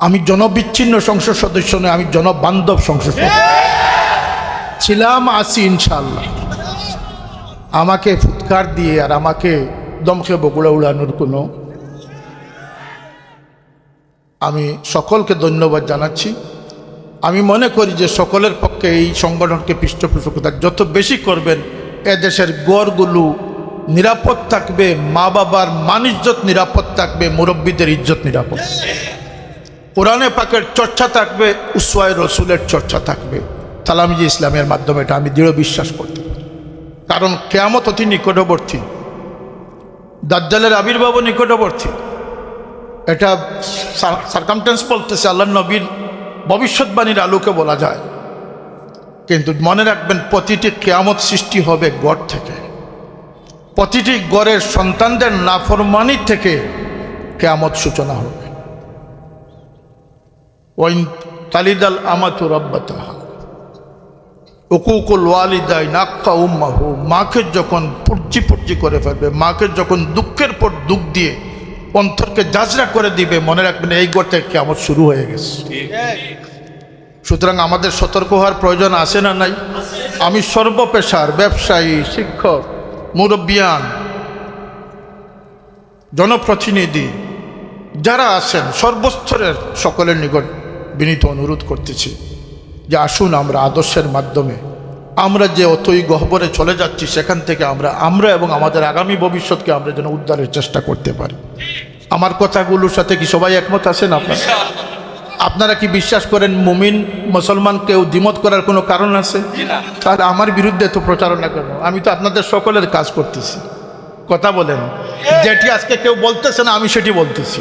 আমি জনবিচ্ছিন্ন সংসদ সদস্য নয়, আমি জনবান্ধব সংসদ সদস্য ছিলাম, আছি ইনশাআল্লাহ। আমাকে ফুৎকার দিয়ে আর আমাকে দমকে বগুড়া উড়ানোর কোনো, আমি সকলকে ধন্যবাদ জানাচ্ছি। আমি মনে করি যে সকলের পক্ষে এই সংগঠনকে পৃষ্ঠপোষকতা যত বেশি করবেন, এদেশের গড়গুলো নিরাপদ থাকবে, মা বাবার মান ইজ্জত নিরাপদ থাকবে, মুরব্বীদের ইজ্জত নিরাপদ, কোরআনে পাকের চর্চা থাকবে, উসওয়ায়ে রসুলের চর্চা থাকবে তালামিজি ইসলামের মাধ্যমে। এটা আমি দৃঢ় বিশ্বাস করতে পারি। কারণ কিয়ামত অতি নিকটবর্তী, দাজ্জালের আবির্ভাবও নিকটবর্তী। এটা সার্কামটেন্স বলতেছে, আল্লাহ নবীর ভবিষ্যৎবাণীর আলোকে বলা যায়। কিন্তু মনে রাখবেন, প্রতিটি কিয়ামত সৃষ্টি হবে গড় থেকে। প্রতিটি গড়ের সন্তানদের নাফরমানি থেকে কিয়ামত সূচনা হবে। ওয়াইন তালিদাল আমাতু রাব্বাতাহা উকুকুল ওয়ালিদাইন আক্কা উম্মাহু। মাকে যখন পুর্জি করে ফেলবে, মাকে যখন দুঃখের পর দুঃখ দিয়ে অন্তরকে জাজরা করে দিবে, মনে রাখবেন এই গড় থেকে কিয়ামত শুরু হয়ে গেছে। সুতরাং আমাদের সতর্ক হওয়ার প্রয়োজন আছে না নাই? আমি সর্বপেশার ব্যবসায়ী, শিক্ষক, মুরব্বিয়ান, জনপ্রতিনিধি যারা আছেন সর্বস্তরের সকলের নিকট বিনীত অনুরোধ করতেছি যে আসুন আমরা আদর্শের মাধ্যমে, আমরা যে অতই গহ্বরে চলে যাচ্ছি সেখান থেকে আমরা এবং আমাদের আগামী ভবিষ্যৎকে আমরা যেন উদ্ধারের চেষ্টা করতে পারি। আমার কথাগুলোর সাথে কি সবাই একমত আছেন আপনারা? আপনারা কি বিশ্বাস করেন মুমিন মুসলমান কেউ দ্বিমত করার কোনো কারণ আছে? তাহলে আমার বিরুদ্ধে তো প্রচারণা কেন? আমি তো আপনাদের সকলের কাজ করতেছি। কথা বলেন, যেটি আজকে কেউ বলতেছে না আমি সেটি বলতেছি,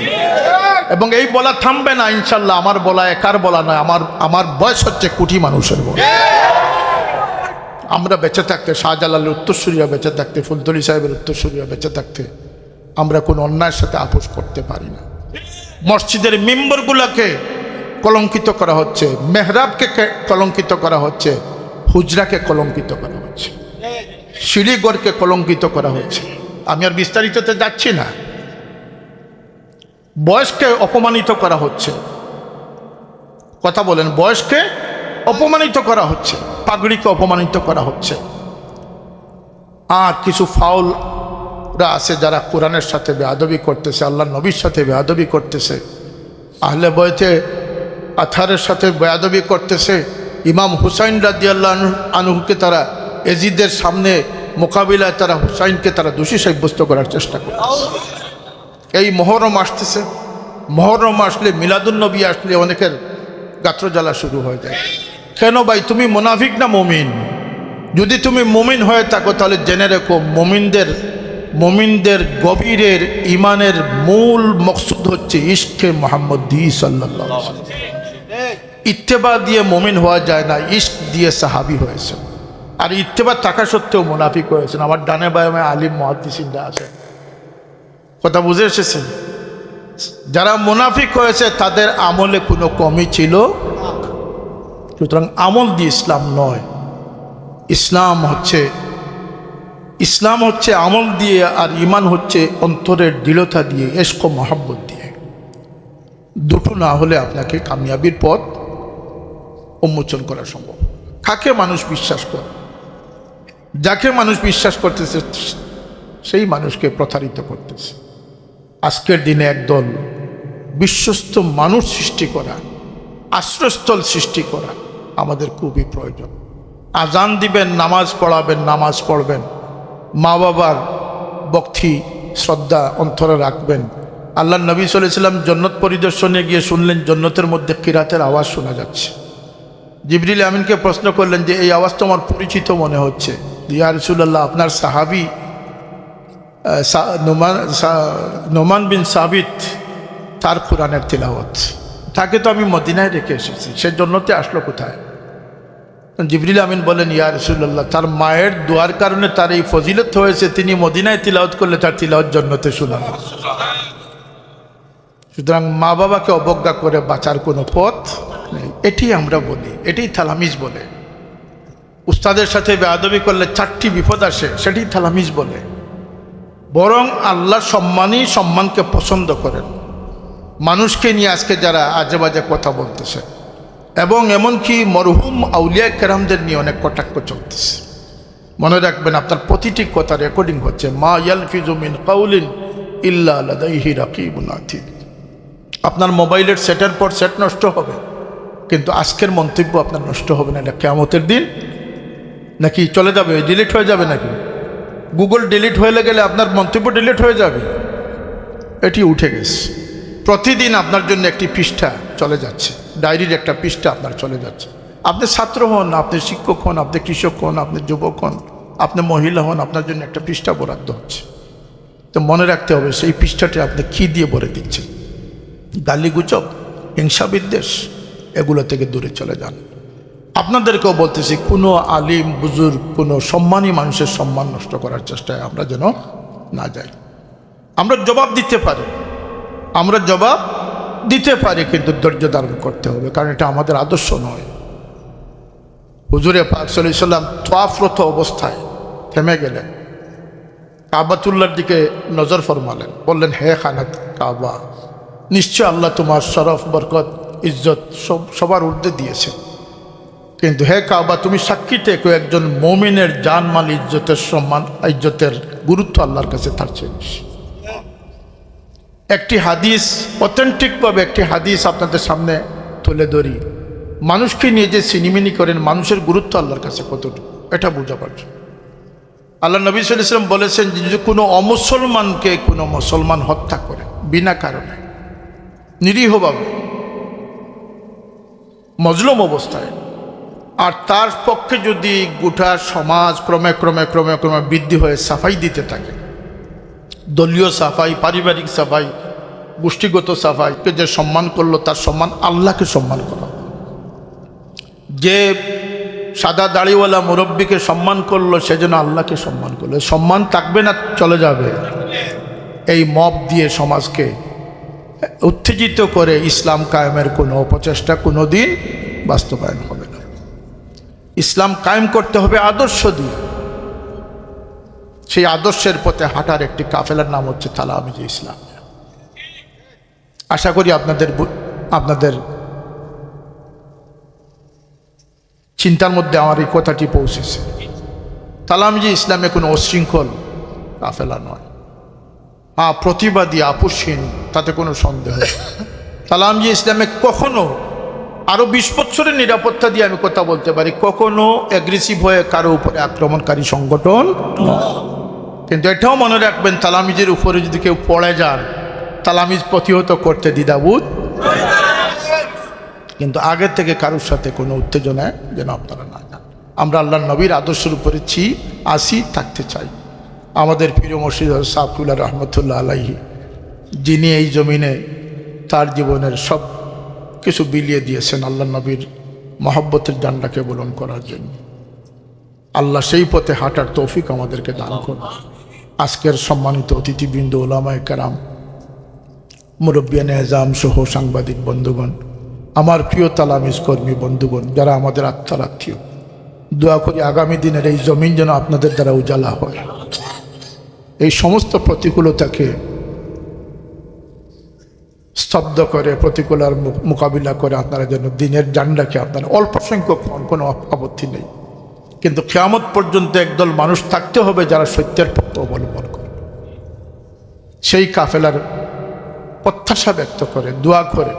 এবং এই বলা থামবে না ইনশাল্লাহ। আমার বলা একার বলা নয়, আমার বয়স হচ্ছে কোটি মানুষের বয়স। আমরা বেঁচে থাকতে, শাহজালালের উত্তরসূরিরা বেঁচে থাকতে, ফুলতলি সাহেবের উত্তরসূরিরা বেঁচে থাকতে আমরা কোনো অন্যায়ের সাথে আপোষ করতে পারি না। মসজিদের মিম্বরগুলোকে কলঙ্কিত করা হচ্ছে, মেহরাবকে কলঙ্কিত করা হচ্ছে, হুজরাকে কলঙ্কিত করা হচ্ছে, সিঁড়িঘরকে কলঙ্কিত করা হচ্ছে। আমি আর বিস্তারিততে যাচ্ছি না। বয়সকে অপমানিত করা হচ্ছে। কথা বলেন, বয়সকে অপমানিত করা হচ্ছে, পাগড়িকে অপমানিত করা হচ্ছে। আর কিছু ফাউলরা আছে যারা কোরআনের সাথে বেয়াদবি করতেছে, আল্লাহ নবীর সাথে বেয়াদবি করতেছে, আহলে বয়তে আথারের সাথে বেয়াদবি করতেছে। ইমাম হুসাইন রাদিয়াল্লাহু আনহুকে তারা এজিদের সামনে মোকাবিলায় তারা হুসাইনকে তারা দোষী সাব্যস্ত করার চেষ্টা করতেছে। এই মহরম আসতেছে, মহরম আসলে মিলাদুন্নবী আসলে অনেকের গাত্রজ্বালা শুরু হয়ে যায়। কেন ভাই, তুমি মুনাফিক না মুমিন? যদি তুমি মুমিন হয়ে থাকো তাহলে জেনে রেখো, মুমিনদের গভীরের ইমানের মূল মকসুদ হচ্ছে ইশকে মুহাম্মদী সাল্লাল্লাহু আলাইহি ওয়াসাল্লাম। ইত্তেবা দিয়ে মুমিন হওয়া যায় না, ইশক দিয়ে সাহাবী হয়েছে। আর ইত্তেবা থাকা সত্ত্বেও মুনাফিক হয়েছেন। আমার ডানে বামে আলিম মুহাদ্দিসিনরা আছে, কথা বুঝে এসেছেন? যারা মুনাফিক হয়েছে তাদের আমলে কোনো কমি ছিল। সুতরাং আমল দিয়ে ইসলাম নয়, ইসলাম হচ্ছে আমল দিয়ে, আর ইমান হচ্ছে অন্তরের দৃঢ়তা দিয়ে, ইশক ও মহব্বত দিয়ে। দুটো না হলে আপনাকে কামিয়াবির পথ উন্মোচন করা সম্ভব। কাকে মানুষ বিশ্বাস করে? যাকে মানুষ বিশ্বাস করতেছে সেই মানুষকে প্রতারিত করতেছে। আজকের দিনে একদল বিশ্বস্ত মানুষ সৃষ্টি করা, আশ্রয়স্থল সৃষ্টি করা আমাদের খুবই প্রয়োজন। আজান দিবেন, নামাজ পড়াবেন, নামাজ পড়বেন, মা বাবার ভক্তি শ্রদ্ধা অন্তরে রাখবেন। আল্লাহ নবী সাল্লাল্লাহু আলাইহি ওয়াসাল্লাম জন্নত পরিদর্শনে গিয়ে শুনলেন জন্নতের মধ্যে কিরাতের আওয়াজ শোনা যাচ্ছে। জিবরিল আমিনকে প্রশ্ন করলেন যে এই আওয়াজ তো আমার পরিচিত মনে হচ্ছে। ইয়া রাসূলুল্লাহ, আপনার সাহাবী নোমান বিন সাবিত, তার কোরআনের তিলাওয়াত, তাকে তো আমি মদিনায় রেখে এসেছি, সে জন্নতে আসলো কোথায়? জিবরিল আমিন বলেন, ইয়া রাসূলুল্লাহ, তার মায়ের দোয়ার কারণে তার এই ফজিলত হয়েছে, তিনি মদিনায় তিলাওয়াত করলে তার তিলাওয়াত জন্নতে শোনানো। সুতরাং মা বাবাকে অবজ্ঞা করে বাঁচার কোনো পথ নেই। এটি আমরা বলি, এটাই থালামিজ বলে। উস্তাদের সাথে বেয়াদবি করলে 4টি বিপদ আসে, সেটি থালামিজ বলে। বরং আল্লাহ সম্মানকে পছন্দ করেন। মানুষকে নিয়ে আজকে যারা আজে বাজে কথা বলতেছে, এবং এমনকি মরহুম আউলিয়া কেরামদের নিয়ে অনেক কটাক্ষ চলতেছে। মনে রাখবেন, আপনার প্রতিটি কথা রেকর্ডিং হচ্ছে। মা ইয়ালফিজু মিন কাউলিন ইল্লা লাদাইহি রাকিবুন আতীদ। আপনার মোবাইলের সেটের পর সেট নষ্ট হবে, কিন্তু আজকের মন্তব্য আপনার নষ্ট হবে না। এটা কিয়ামতের দিন নাকি চলে যাবে, ডিলিট হয়ে যাবে নাকি? গুগল ডিলিট হয়ে গেলে আপনার মন্তব্য ডিলিট হয়ে যাবে? এটি উঠে গেছে। প্রতিদিন আপনার জন্য একটি পৃষ্ঠা চলে যাচ্ছে, ডায়েরির একটা পৃষ্ঠা আপনার চলে যাচ্ছে। আপনি ছাত্র হন, আপনি শিক্ষক হন, আপনি কৃষক হন, আপনি যুবক হন, আপনি মহিলা হন, আপনার জন্য একটা পৃষ্ঠা বরাদ্দ হচ্ছে। তো মনে রাখতে হবে সেই পৃষ্ঠাটি আপনি কী দিয়ে ভরে দিচ্ছেন। গালিগুজব, হিংসা বিদ্বেষ, এগুলো থেকে দূরে চলে যান। আপনাদেরকেও বলতেছি, কোনো আলিম বুজুর্গ, কোনো সম্মানী মানুষের সম্মান নষ্ট করার চেষ্টায় আমরা যেন না যাই। আমরা জবাব দিতে পারি, কিন্তু ধৈর্য ধারণ করতে হবে, কারণ এটা আমাদের আদর্শ নয়। হুজুরে পাক সাল্লাল্লাহু আলাইহি ওয়াসাল্লাম তাওয়াফরত অবস্থায় থেমে গেলেন, কাবাতুল্লাহর দিকে নজর ফরমালেন, বললেন, হে খানাত কাবা, নিশ্চয় আল্লাহ তোমার শরফ, বরকত, ইজ্জত সবার ঊর্ধ্বে দিয়েছে, কিন্তু হে কাবা, তুমি সাক্ষী থেকো একজন মুমিনের জানমাল ইজ্জতের সম্মান, ইজ্জতের গুরুত্ব আল্লাহর কাছে তার চেয়ে বেশি। একটি হাদিস, অথেন্টিকভাবে একটি হাদিস আপনাদের সামনে তুলে ধরি। মানুষকে নিয়ে যে সিনিমিনি করেন, মানুষের গুরুত্ব আল্লাহর কাছে কতটুকু, এটা বোঝাবার জন্য আল্লাহ নবী সাল্লাল্লাহু আলাইহি ওয়াসাল্লাম বলেছেন, যদি কোনো অমুসলমানকে কোনো মুসলমান হত্যা করে, বিনা কারণে নিরীহভাবে মজলুম অবস্থায়। আর তার পক্ষে যদি গোটা সমাজ ক্রমে ক্রমে ক্রমে ক্রমে বৃদ্ধি হয়ে সাফাই দিতে থাকে, দলীয় সাফাই, পারিবারিক সাফাই, গোষ্ঠীগত সাফাইকে যে সম্মান করলো তার সম্মান আল্লাহকে সম্মান করা। যে সাদা দাড়িওয়ালা মুরব্বীকে সম্মান করলো সেজন্য আল্লাহকে সম্মান করলো। সম্মান থাকবে না, চলে যাবে। এই মব দিয়ে সমাজকে উত্তেজিত করে ইসলাম কায়েমের কোনো অপচেষ্টা কোনো দিন বাস্তবায়ন হবে না। ইসলাম কায়েম করতে হবে আদর্শ দিয়ে। সেই আদর্শের পথে হাঁটার একটি কাফেলার নাম হচ্ছে তালামিজে ইসলাম। আশা করি আপনাদের চিন্তার মধ্যে আমার এই কথাটি পৌঁছেছে। তালামিজে ইসলামে কোনো অশৃঙ্খল কাফেলা নয়। প্রতিবাদী, আপোষহীন, তাতে কোনো সন্দেহ নেই। তালামিজে ইসলামে কখনো, আরও 20 বছরের নিরাপত্তা দিয়ে আমি কথা বলতে পারি, কখনো অ্যাগ্রেসিভ হয়ে কারো উপরে আক্রমণকারী সংগঠন। কিন্তু এটাও মনে রাখবেন, তালামিজের উপরে যদি কেউ পড়ে যান, তালামিজ প্রতিহত করতে দ্বিধাবোধ। কিন্তু আগের থেকে কারোর সাথে কোনো উত্তেজনায় যেন আপনারা না যান। আমরা আল্লাহর নবীর আদর্শের উপরে আসি, থাকতে চাই। আমাদের প্রিয় মুর্শিদ সাফুল্লাহ রহমতুল্লাহ আলাইহি, যিনি এই জমিনে তার জীবনের সব কিছু বিলিয়ে দিয়েছেন আল্লাহর নবীর মহব্বতের জান্ডাকে বুলন্দ করার জন্য। আল্লাহ সেই পথে হাঁটার তৌফিক আমাদেরকে দান করুন। আজকের সম্মানিত অতিথিবৃন্দ, ওলামায়ে কেরাম, মুরব্বিয়ানে এজাম সহ সাংবাদিক বন্ধুগণ, আমার প্রিয় তালামিজ কর্মী বন্ধুগণ, যারা আমাদের আত্মার আত্মীয়, দোয়া করি আগামী দিনের এই জমিন যেন আপনাদের দ্বারা উজালা হয়। এই সমস্ত প্রতিকূলতাকে স্তব্ধ করে, প্রতিকূলার মোকাবিলা করে আপনারা যেন দিনের জান্ডাকে, আপনারা অল্প সংখ্যক কোনো আপত্তি নেই, কিন্তু কিয়ামত পর্যন্ত একদল মানুষ থাকতে হবে যারা সত্যের পক্ষে অবলম্বন করে। সেই কাফেলার প্রত্যাশা ব্যক্ত করে, দোয়া করে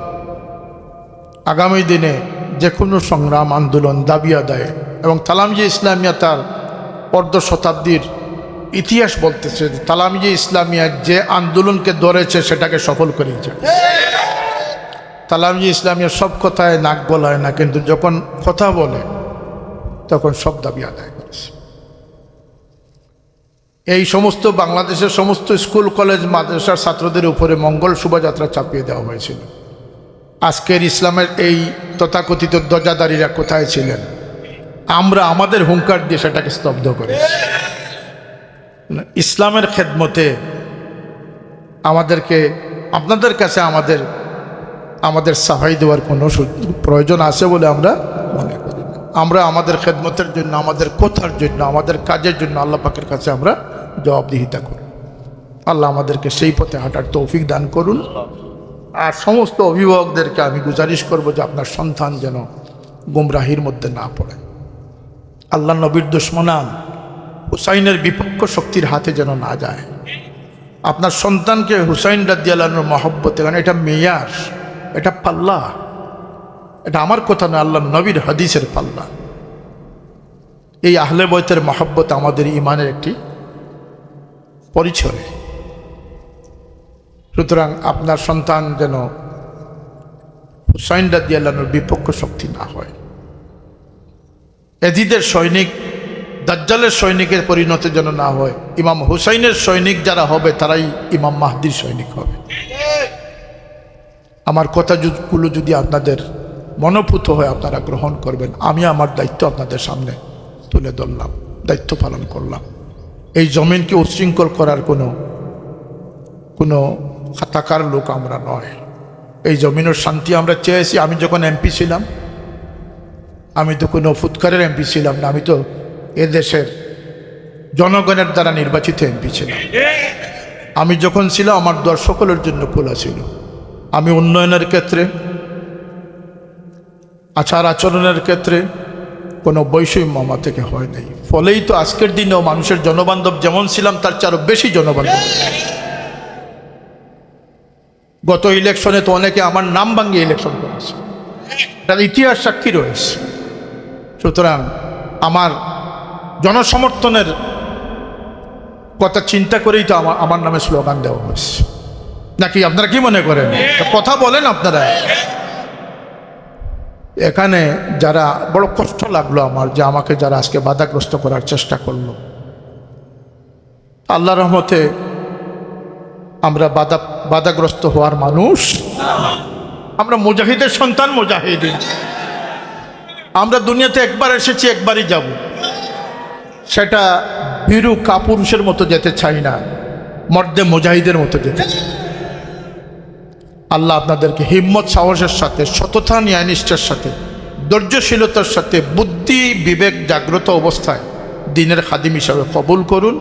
আগামী দিনে যে কোনো সংগ্রাম, আন্দোলন, দাবি আদায়, এবং তালামিজে ইসলামিয়া তার অর্ধ শতাব্দীর ইতিহাস বলতেছে যে তালামিজে ইসলামিয়া যে আন্দোলনকে ধরেছে সেটাকে সফল করেছে। তালামিজে ইসলামিয়া সব কথায় নাক গলায় না, কিন্তু যখন কথা বলে তখন সব দাবি আদায় করেছে। এই সমস্ত বাংলাদেশের সমস্ত স্কুল, কলেজ, মাদ্রাসার ছাত্রদের উপরে মঙ্গল শোভাযাত্রা চাপিয়ে দেওয়া হয়েছিল। আজকের ইসলামের এই তথাকথিত ধ্বজাধারীরা কোথায় ছিলেন? আমরা আমাদের হুঙ্কার দিয়ে সেটাকে স্তব্ধ করেছি। ইসলামের খেদমতে আমাদেরকে, আপনাদের কাছে আমাদের সাফাই দেওয়ার কোনো প্রয়োজন আছে বলে আমরা মনে করি না। আমরা আমাদের খেদমতের জন্য, আমাদের কথার জন্য, আমাদের কাজের জন্য আল্লাহ পাকের কাছে আমরা জবাবদিহিতা করি। আল্লাহ আমাদেরকে সেই পথে হাঁটার তৌফিক দান করুন। আর সমস্ত অভিভাবকদেরকে আমি গুজারিশ করব যে আপনার সন্তান যেন গুমরাহির মধ্যে না পড়ে, আল্লাহ নবীর দুশমনান হুসাইনের বিপক্ষ শক্তির হাতে যেন না যায়। আপনার সন্তানকে হুসাইন রাদিয়াল্লাহু আনহুর মহব্বতে, কারণ এটা মেয়ার, এটা পাল্লা, এটা আমার কথা নয়, আল্লাহ নবীর হাদিসের পাল্লা। এই আহলে বয়তের মহব্বত আমাদের ইমানের একটি পরিচয়। সুতরাং আপনার সন্তান যেন হুসাইন রাদিয়াল্লাহু আনহুর বিপক্ষ শক্তি না হয়। এজিদের সৈনিক, দাজ্জালের সৈনিকের পরিণতি যেন না হয়। ইমাম হুসাইনের সৈনিক যারা হবে তারাই ইমাম মাহদির সৈনিক হবে। আমার কথাগুলো যদি আপনাদের মনোপুত হয় আপনারা গ্রহণ করবেন। আমি আমার দায়িত্ব আপনাদের সামনে তুলে ধরলাম, দায়িত্ব পালন করলাম। এই জমিনকে উচ্ছৃঙ্খল করার কোনো খাতাকার লোক আমরা নয়। এই জমিনের শান্তি আমরা চেয়েছি। আমি যখন এমপি ছিলাম, আমি তো কোনো ফুৎকারের এমপি ছিলাম না, আমি তো এদেশের জনগণের দ্বারা নির্বাচিত এমপি ছিলাম। আমি যখন ছিলাম আমার দল সকলের জন্য খোলা ছিল। আমি উন্নয়নের ক্ষেত্রে, আচার আচরণের ক্ষেত্রে কোনো বৈষম্য আমার থেকে হয় নাই। ফলেই তো আজকের দিনেও মানুষের জনবান্ধব যেমন ছিলাম তার চেয়ে আরও বেশি জনবান্ধব। গত ইলেকশনে তো অনেকে আমার নাম ভাঙিয়ে ইলেকশন করেছে, তার ইতিহাস সাক্ষী রয়েছে। সুতরাং আমার জনসমর্থনের কথা চিন্তা করেই তো আমার নামে স্লোগান দেওয়া হয়েছে। নাকি আপনারা কি মনে করেন? তো কথা বলেন আপনারা। এখানে যারা বড় কষ্ট লাগলো আমার, যে আমাকে যারা আজকে বাধাগ্রস্ত করার চেষ্টা করলো, আল্লাহ রহমতে আমরা বাধাগ্রস্ত হওয়ার মানুষ। আমরা মুজাহিদের সন্তান, মুজাহিদিন। আমরা দুনিয়াতে একবার এসেছি, একবারই যাব। সেটা বীরু কাপুরুষের মতো যেতে চাই না, মর্দে মুজাহিদের মতো যেতে চাই। আল্লাহ আপনাদেরকে হিম্মত, সাহসের সাথে, সততা, ন্যায়নিষ্ঠার সাথে, ধৈর্যশীলতার সাথে, বুদ্ধি বিবেক জাগ্রত অবস্থায় দিনের খাদিম হিসাবে কবুল করুন।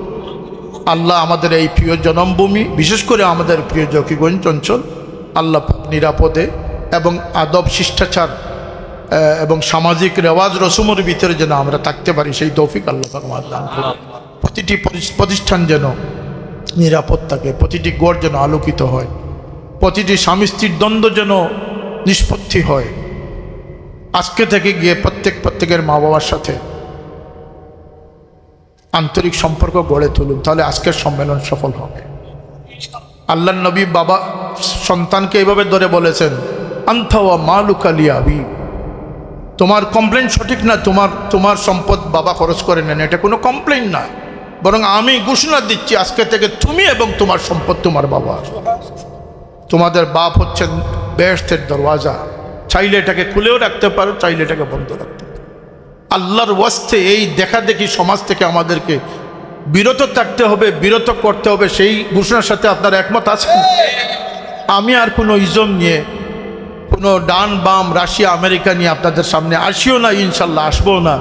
আল্লাহ আমাদের এই প্রিয় জন্মভূমি, বিশেষ করে আমাদের প্রিয় জকিগঞ্জ অঞ্চল, আল্লাহ নিরাপদে এবং আদব, শিষ্টাচার এবং সামাজিক রেওয়াজ রসুমের ভিতরে যেন আমরা থাকতে পারি, সেই তৌফিক আল্লাহ পাক আমাদের দান করুন। প্রতিটি প্রতিষ্ঠান যেন নিরাপদ থাকে, প্রতিটি গড় যেন আলোকিত হয়, প্রতিটি স্বামী স্ত্রীর দ্বন্দ্ব যেন নিষ্পত্তি হয়। আজকে থেকে গিয়ে প্রত্যেকের মা বাবার সাথে আন্তরিক সম্পর্ক গড়ে তুলুন, তাহলে আজকের সম্মেলন সফল হবে। আল্লাহর নবী বাবা সন্তানকে এইভাবে ধরে বলেছেন, আনতা ওয়া মালুকা লি আবি, তোমার কমপ্লেন সঠিক না, তোমার সম্পদ বাবা খরচ করে নেন, এটা কোনো কমপ্লেন না, বরং আমি ঘোষণা দিচ্ছি আজকে থেকে তুমি এবং তোমার সম্পদ তোমার বাবা। তোমাদের বাপ হচ্ছেন বেহেশতের দরওয়াজা, চাইলে এটাকে খুলেও রাখতে পারো, চাইলে এটাকে বন্ধ রাখতে পারো। আল্লাহর ওয়াস্তে এই দেখা দেখি সমাজ থেকে আমাদেরকে বিরত থাকতে হবে, বিরত করতে হবে। সেই ঘোষণার সাথে আপনারা একমত আছেন? আমি আর কোনো ইজম নিয়ে, কোনো ডান বাম, রাশিয়া আমেরিকা নিয়ে আপনাদের সামনে আসিও না, ইনশাল্লাহ আসবো না।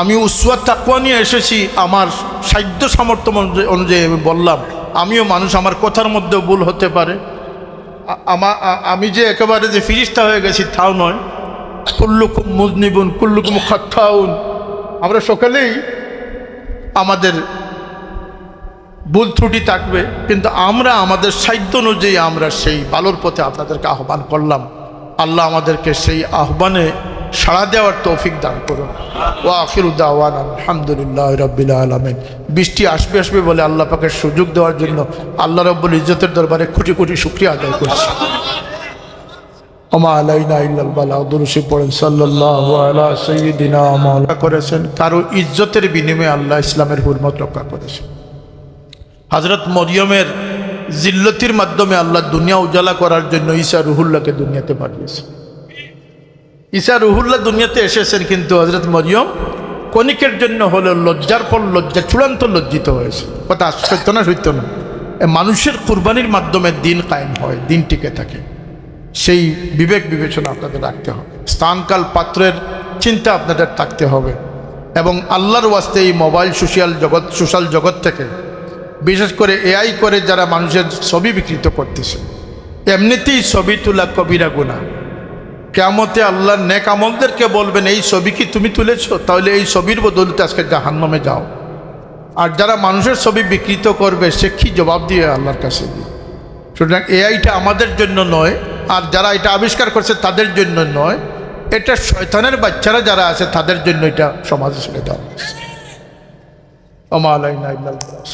আমি উসওয়া তাকওয়া নিয়ে এসেছি। আমার সাধ্য সামর্থ্য অনুযায়ী আমি বললাম, আমিও মানুষ, আমার কথার মধ্যেও ভুল হতে পারে। আমি যে একেবারে যে ফিরিস্তা হয়ে গেছি তাও নয়। কুল্লুকুম মুজনিবুন কুল্লুকুম খাত্তাউন, আমরা সকালেই আমাদের ভুল ত্রুটি থাকবে, কিন্তু আমরা আমাদের সাধ্য অনুযায়ী আমরা সেই ভালোর পথে আপনাদেরকে আহ্বান করলাম। আল্লাহ আমাদেরকে সেই আহ্বানে সাড়া দেওয়ার তৌফিক দান করুন। ওয়া আখিরু দাওয়ানা আলহামদুলিল্লাহি রাব্বিল আলামিন। বৃষ্টি আসবে বলে আল্লাহ পাকের সুযোগ দেওয়ার জন্য আল্লাহ রাব্বুল ইজ্জতের দরবারে কোটি কোটি শুকরিয়া আদায় করছি। ওমা আলাইনা ইল্লাল বালাগ, দুরূদ পড়েন সাল্লাল্লাহু আলা সাইয়্যিদিনা মাওলানা। করেছেন কারো ইজ্জতের বিনিময়ে আল্লাহ ইসলামের হুরমত রক্ষা করেছেন। হযরত মরিয়মের জিল্লতির মাধ্যমে আল্লাহ দুনিয়া উজালা করার জন্য ঈসা রুহুল্লাহকে দুনিয়াতে পাঠিয়েছেন। ঈসা রুহুল্লাহ দুনিয়াতে এসেছেন, কিন্তু হযরত মরিয়ম কণিকের জন্য হলো লজ্জার পর লজ্জা, চূড়ান্ত লজ্জিত হয়েছে। কথা সত্য না? সত্য না? মানুষের কুরবানির মাধ্যমে দিন কায়েম হয়, দিন টিকে থাকে। সেই বিবেক বিবেচনা আপনাদের রাখতে হবে, স্থানকাল পাত্রের চিন্তা আপনাদের থাকতে হবে। এবং আল্লাহর ওয়াস্তে এই মোবাইল সোশ্যাল জগৎ থেকে, বিশেষ করে এআই করে যারা মানুষের ছবি বিকৃত করতেছে, এমনিতেই ছবি তোলা কবিরা গুনাহ। কিয়ামতে আল্লাহ নেক আমলদেরকে বলবেন, এই ছবি কি তুমি তুলেছো? তাহলে এই ছবির বদলতে আজকে জাহান্নামে যাও। আর যারা মানুষের ছবি বিকৃত করবে, সে কি জবাব দিয়ে আল্লাহর কাছে? সুতরাং এআইটা আমাদের জন্য নয়, আর যারা এটা আবিষ্কার করছে তাদের জন্য নয়, এটা শয়তানের বাচ্চারা যারা আছে তাদের জন্য এটা সমাজে ছেড়ে দেওয়া হয়েছে। ওমা আলাইনা ইল্লাল বালাগ।